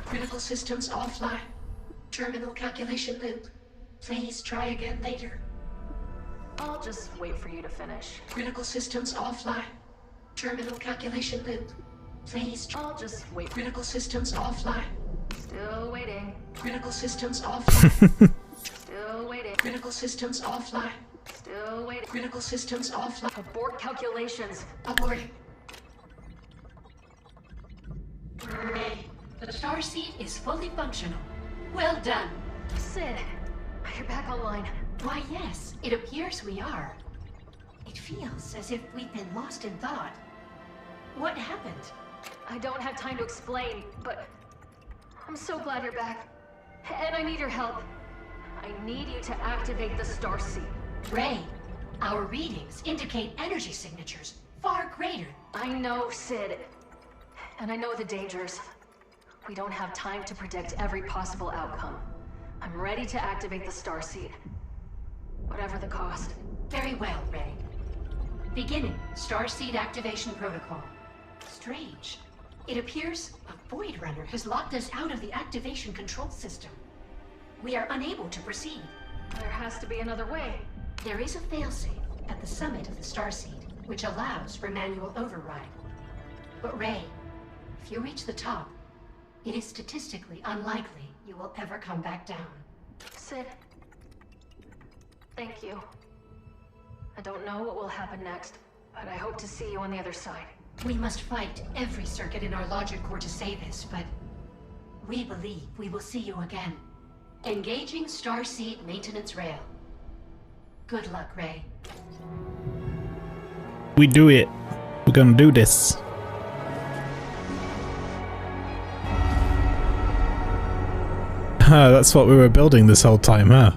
Critical systems offline. Terminal calculation loop. Please try again later. I'll just wait for you to finish. Critical systems offline. Terminal calculation loop. Please. I'll just wait. Critical systems offline. Still waiting. Critical systems offline. Still waiting. Critical systems offline. Still waiting. Critical systems offline. Abort calculations. Aborting. Ray, the Starseed is fully functional. Well done. Sid, you're back online. Why, yes, it appears we are. It feels as if we've been lost in thought. What happened? I don't have time to explain, but I'm so glad you're back. And I need your help. I need you to activate the Starseed. Ray, our readings indicate energy signatures far greater. I know, Sid. And I know the dangers. We don't have time to predict every possible outcome. I'm ready to activate the Starseed. Whatever the cost. Very well, Ray. Beginning Starseed activation protocol. Strange. It appears a Void Runner has locked us out of the activation control system. We are unable to proceed. There has to be another way. There is a failsafe at the summit of the Starseed, which allows for manual override. But Ray, if you reach the top, it is statistically unlikely you will ever come back down. Sid, thank you. I don't know what will happen next, but I hope to see you on the other side. We must fight every circuit in our logic core to say this, but we believe we will see you again. Engaging Starseed maintenance rail. Good luck, Ray. We do it. We're gonna do this. That's what we were building this whole time, huh?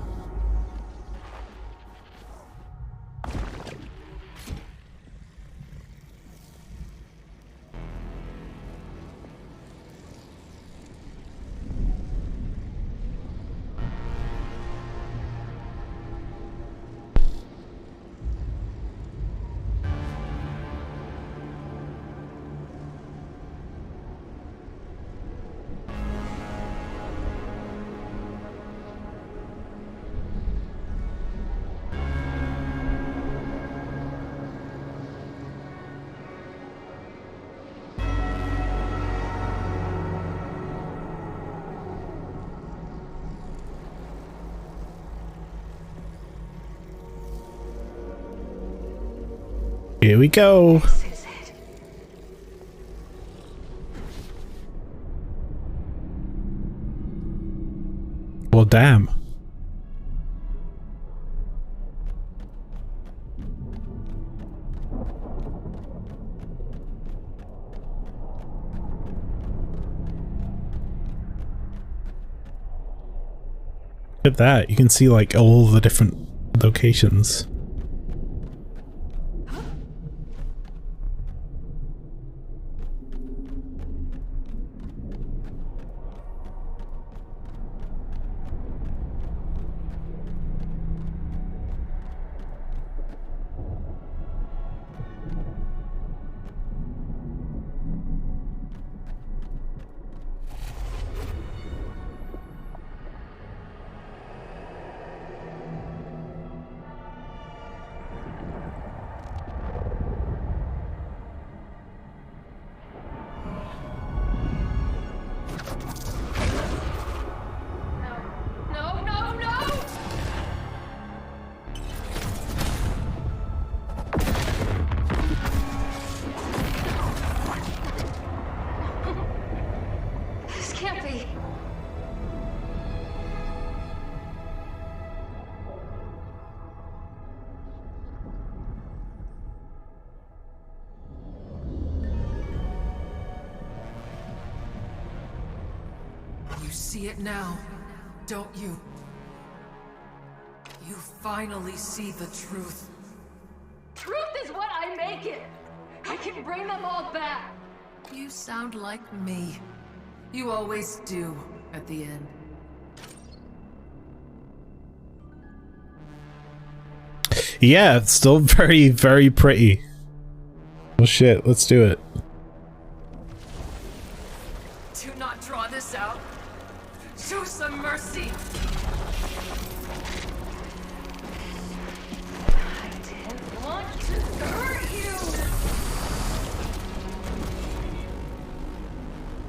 Here we go. This is it. Well, damn. Look at that. You can see like all the different locations. see it now, don't you? You finally see the truth. Truth is what I make it! I can bring them all back! You sound like me. You always do, at the end. Yeah, it's still very, very pretty. Oh shit, let's do it. Do not draw this out. Show some mercy. I didn't want to hurt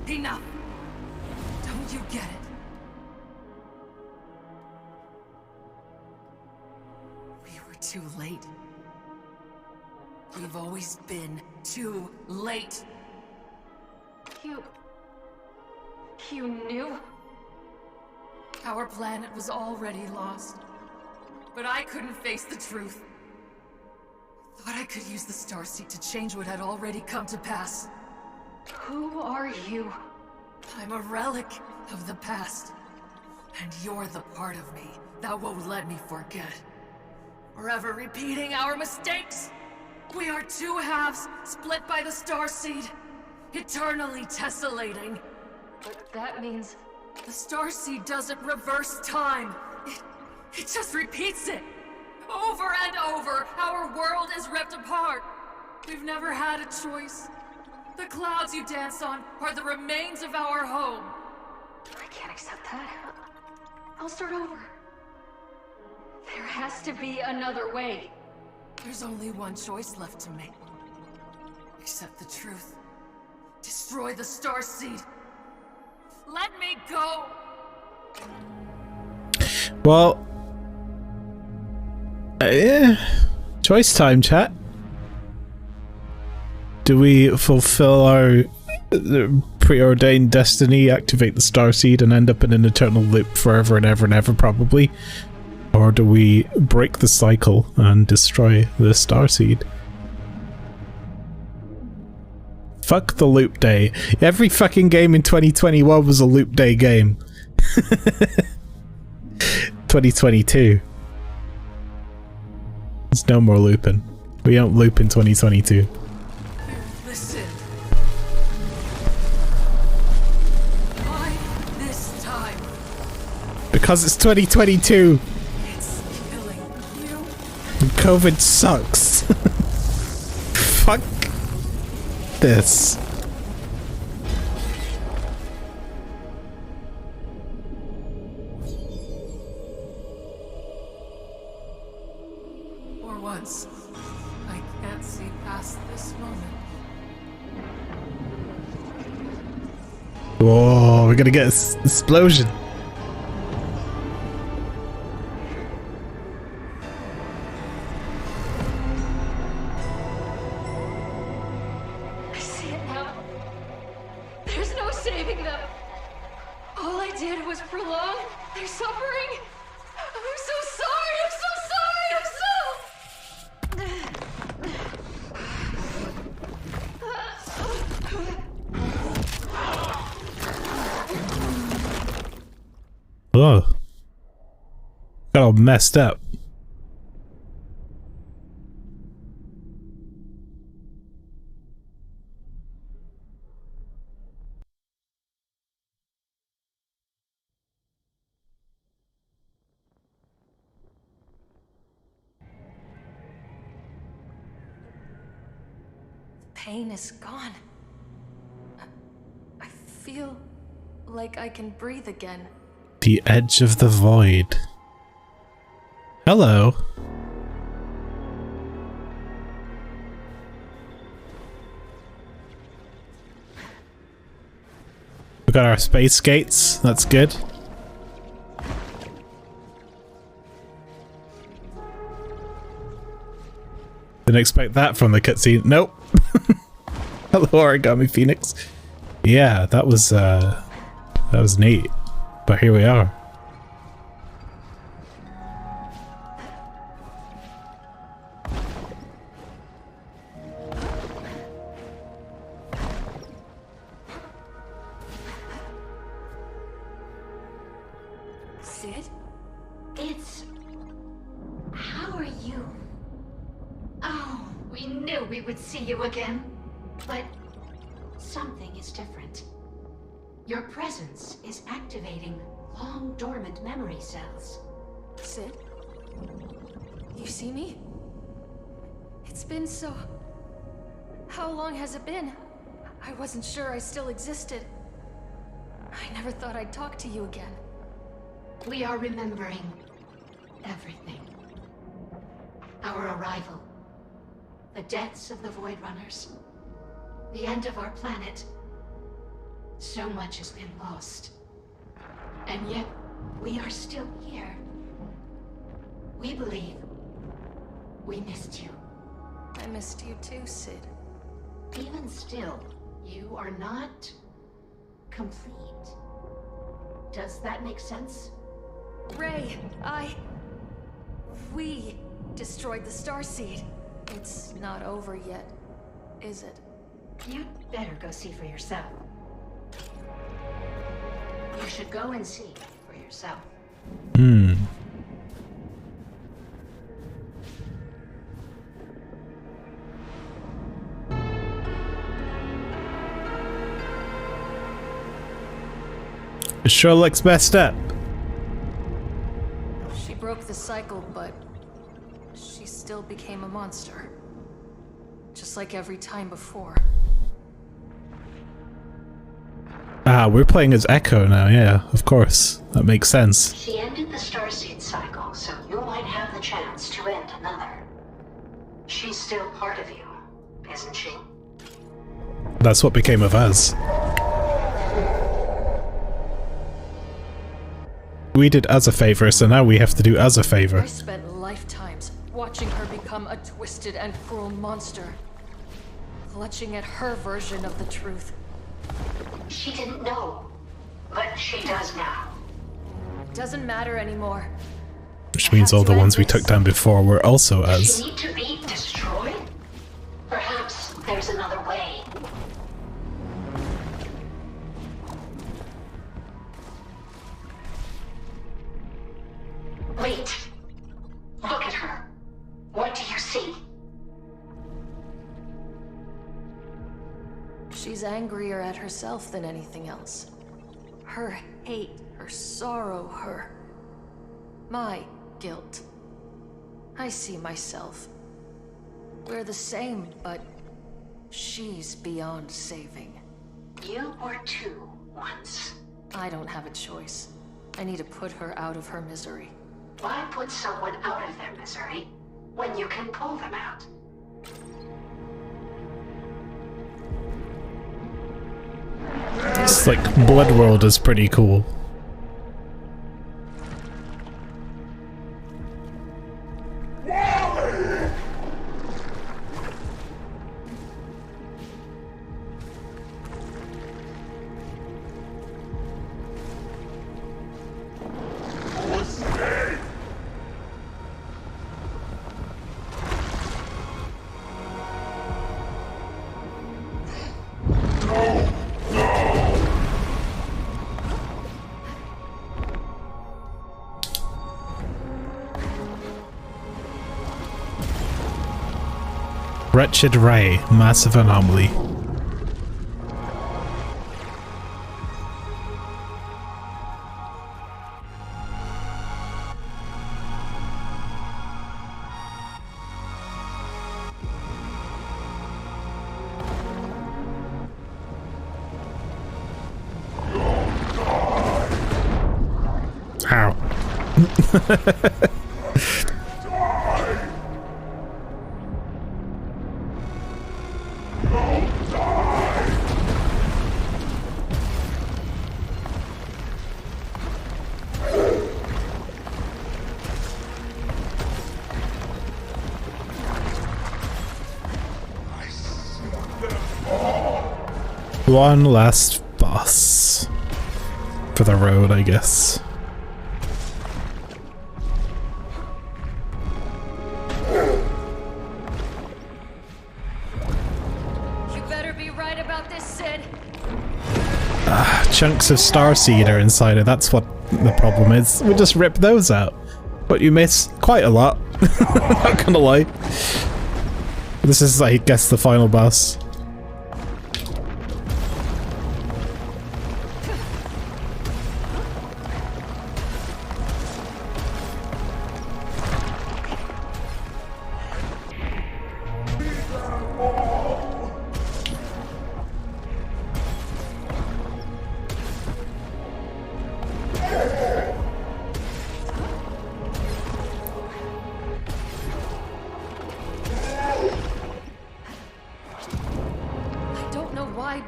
you! Enough! Don't you get it? We were too late. We've always been too late. You knew? Our planet was already lost. But I couldn't face the truth. Thought I could use the Starseed to change what had already come to pass. Who are you? I'm a relic of the past. And you're the part of me that won't let me forget. Forever repeating our mistakes. We are two halves split by the Starseed. Eternally tessellating. But that means... The Starseed doesn't reverse time. It just repeats it. Over and over, our world is ripped apart. We've never had a choice. The clouds you dance on are the remains of our home. I can't accept that. I'll start over. There has to be another way. There's only one choice left to make. Accept the truth. Destroy the Starseed. Let me go! Well... choice time, chat. Do we fulfill our preordained destiny, activate the Starseed, and end up in an eternal loop forever and ever and ever, probably? Or do we break the cycle and destroy the Starseed? Fuck the loop day. Every fucking game in 2021 was a loop day game. 2022. There's no more looping. We don't loop in 2022. Listen. Why this time? Because it's 2022. It's killing you. COVID sucks. Fuck this. For once, I can't see past this moment. Whoa, we're gonna get an explosion. I see it now. There's no saving them. All I did was prolong their suffering. I'm so sorry. I'm so sorry. I'm so... Oh. Got all messed up. Pain is gone. I feel like I can breathe again. The edge of the void. Hello. We got our space skates. That's good. Didn't expect that from the cutscene. Nope. Hello, Origami Phoenix. Yeah, that was neat. But here we are. Sid? It's... How are you? Oh, we knew we would see you again. But something is different. Your presence is activating long dormant memory cells. Sid? You see me? It's been so... How long has it been? I wasn't sure I still existed. I never thought I'd talk to you again. We are remembering everything. Our arrival. The deaths of the Void Runners. The end of our planet. So much has been lost. And yet, we are still here. We believe we missed you. I missed you too, Sid. Even still, you are not complete. Does that make sense? Ray, we destroyed the Starseed. It's not over yet, is it? You'd better go see for yourself. You should go and see for yourself. It sure looks messed up. She broke the cycle, but she still became a monster. Just like every time before. Ah, we're playing as Echo now, yeah, of course. That makes sense. She ended the Starseed cycle, so you might have the chance to end another. She's still part of you, isn't she? That's what became of us. We did us a favor, so now we have to do us a favor. I spent lifetimes watching her become a twisted and cruel monster. Clutching at her version of the truth. She didn't know, but she does now. It doesn't matter anymore. Which means all the ones we took down before were also us. Does she need to be destroyed? Perhaps there's another way. Wait. Look at her. What do you see? She's angrier at herself than anything else. Her hate, her sorrow, my guilt. I see myself. We're the same, but she's beyond saving. You were too once. I don't have a choice. I need to put her out of her misery. Why put someone out of their misery when you can pull them out? It's like Bloodworld is pretty cool. Wretched Ray, massive anomaly. How? One last boss for the road, I guess. You better be right about this, Sid. chunks of starseed are inside it. That's what the problem is. We'll just rip those out. But you miss quite a lot. Not gonna lie. This is, I guess, the final boss.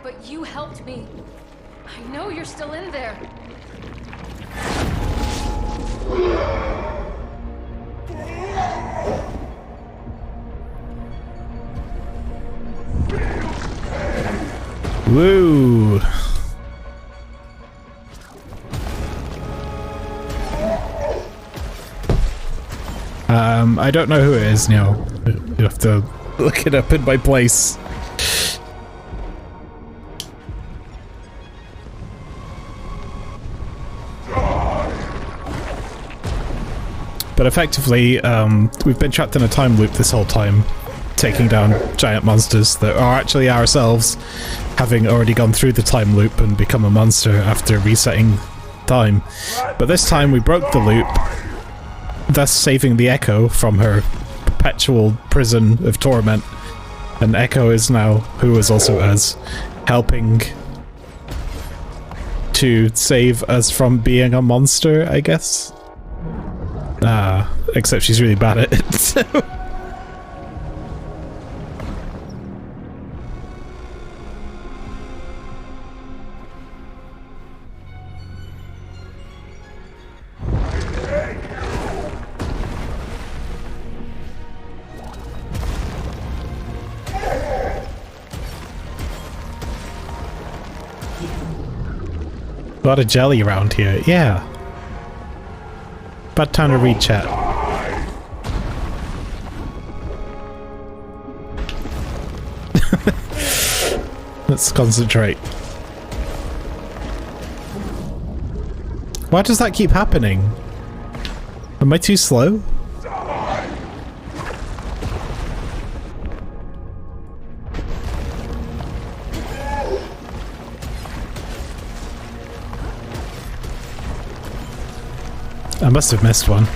But you helped me. I know you're still in there. Woo! I don't know who it is now. You have to look it up in my place. But effectively, we've been trapped in a time loop this whole time, taking down giant monsters that are actually ourselves, having already gone through the time loop and become a monster after resetting time. But this time we broke the loop, thus saving the Echo from her perpetual prison of torment. And Echo is now, who is also us, helping to save us from being a monster, I guess? Except she's really bad at it, so... A lot of jelly around here, yeah. Bad time to read chat. Let's concentrate. Why does that keep happening? Am I too slow? I must have missed one.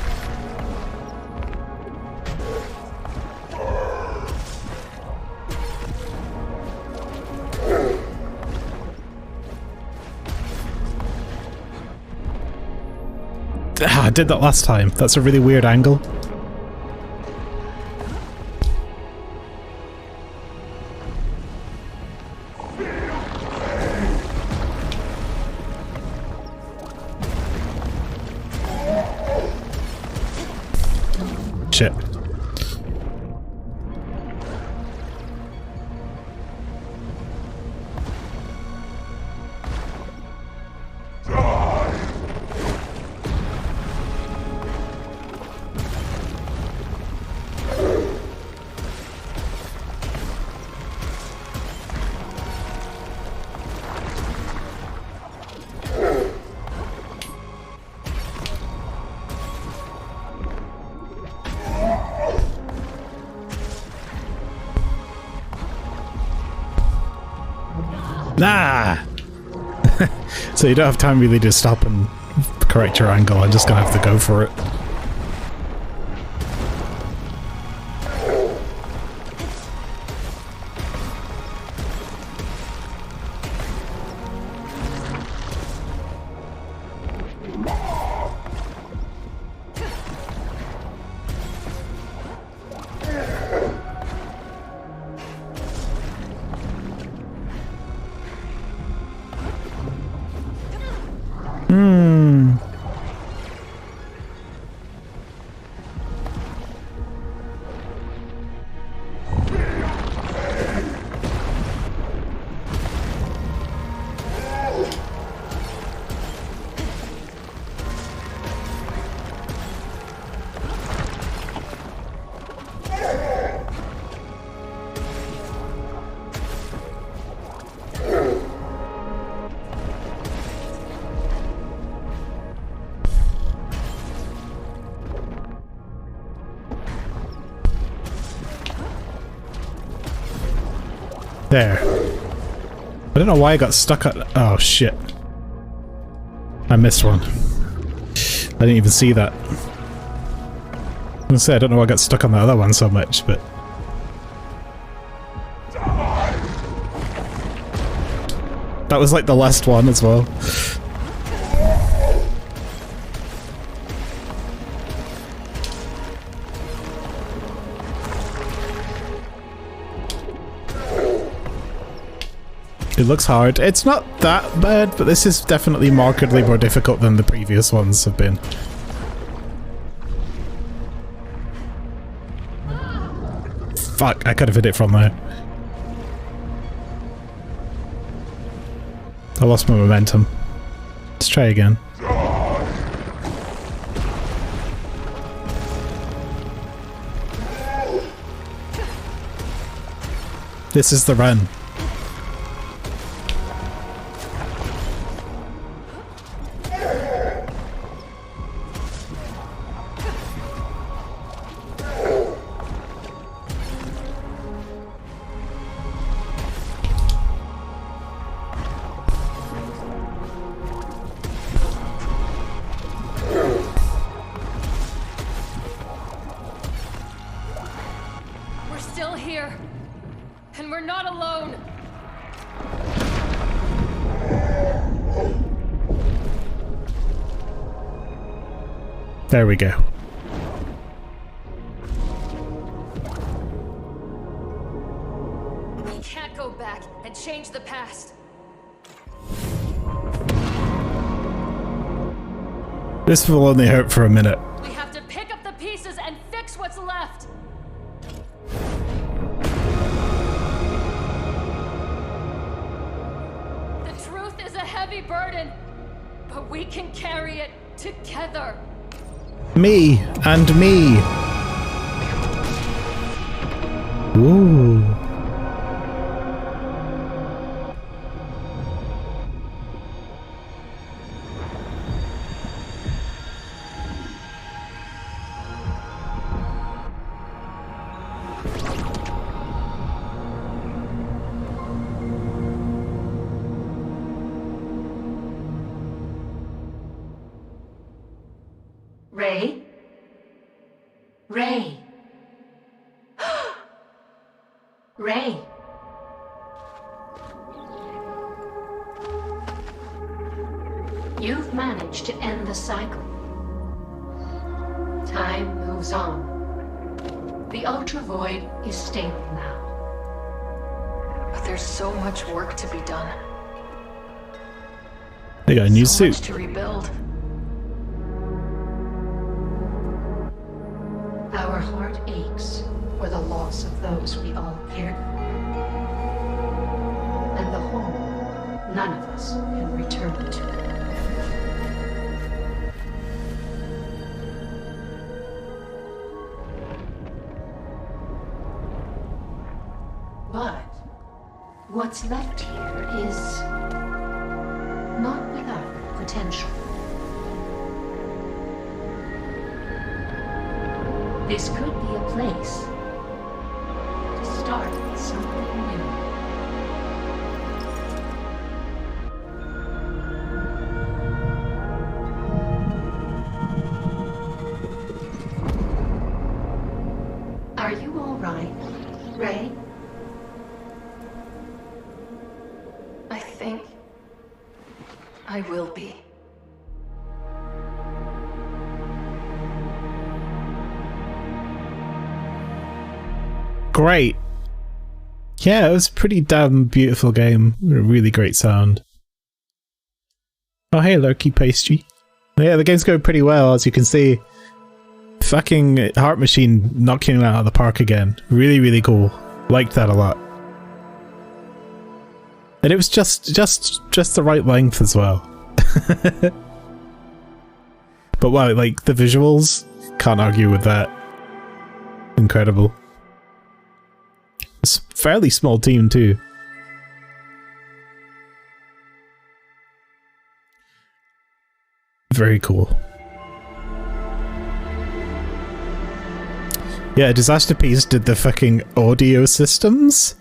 I did that last time. That's a really weird angle. Shit. Nah! So you don't have time really to stop and correct your angle, I'm just gonna have to go for it. There. I don't know why I got stuck at... Oh, shit. I missed one. I didn't even see that. I was gonna say, I don't know why I got stuck on the other one so much, but... That was like the last one as well. It looks hard. It's not that bad, but this is definitely markedly more difficult than the previous ones have been. Fuck, I could have hit it from there. I lost my momentum. Let's try again. This is the run. There we go. We can't go back and change the past. This will only hurt for a minute. We have to pick up the pieces and fix what's left. The truth is a heavy burden, but we can carry it together. Me and me. Ooh. Ray? Ray? Ray? You've managed to end the cycle. Time moves on. The Ultra Void is stable now. But there's so much work to be done. They got a new So suit. much to rebuild. Our heart aches for the loss of those we all cared for. And the home none of us can return to. But what's left here is not without potential. This could be a place to start something new. Are you all right, Ray? I think I will be. Great. Yeah, it was a pretty damn beautiful game. A really great sound. Oh hey, Lurky Pastry. Yeah, the game's going pretty well, as you can see. Fucking Heart Machine knocking it out of the park again. Really, really cool. Liked that a lot. And it was just the right length as well. But wow, like the visuals, can't argue with that. Incredible. It's a fairly small team too. Very cool. Yeah, Disaster Piece did the fucking audio systems.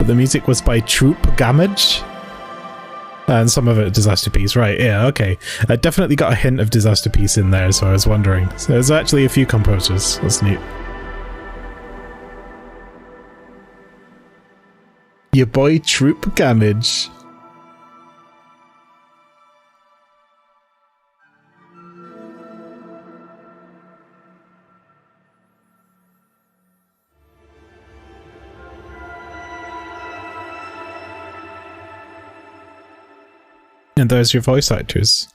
the music was by Troop Gamage. And some of it Disaster Piece, right, yeah, okay. I definitely got a hint of Disaster Piece in there, so I was wondering. So there's actually a few composers, that's neat. Your boy Troop Gamage. And there's your voice actors.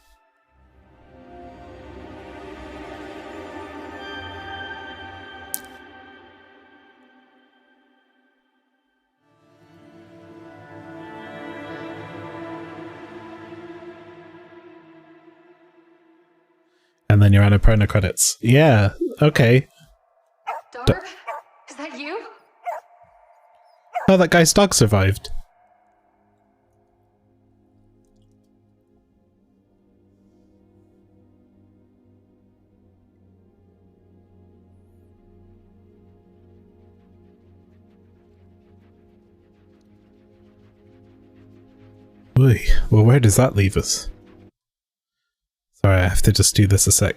And then your Annapurna credits. Yeah, okay. Dog? Is that you? Oh, that guy's dog survived. Oy, well, where does that leave us? Sorry, I have to just do this a sec.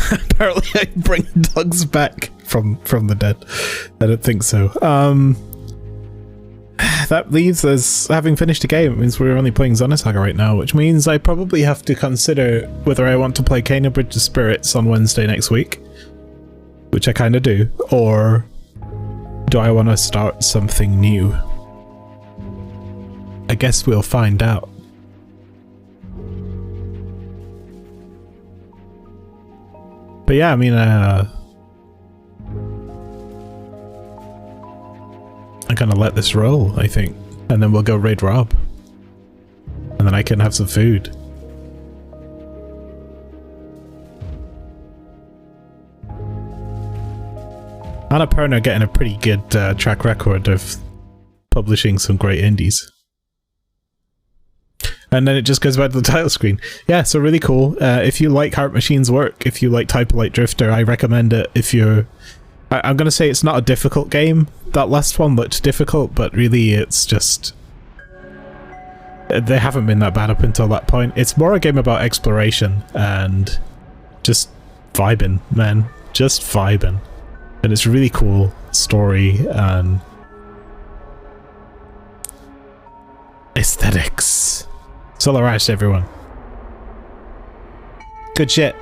Apparently I bring dogs back from the dead. I don't think so. That leaves us having finished a game. It means we're only playing Xenosaga right now, which means I probably have to consider whether I want to play Kena Bridge of Spirits on Wednesday next week, which I kind of do, or do I want to start something new? I guess we'll find out. But yeah, I mean, I'm gonna let this roll, I think. And then we'll go raid Rob. And then I can have some food. Annapurna are getting a pretty good track record of publishing some great indies. And then it just goes back to the title screen. Yeah, so really cool. If you like Heart Machine's work, if you like Type of Light Drifter, I recommend it. If you're... I'm going to say it's not a difficult game. That last one looked difficult, but really it's just... They haven't been that bad up until that point. It's more a game about exploration and just vibing, man. Just vibing. And it's really cool story and... aesthetics. Solar Ash, everyone. Good shit.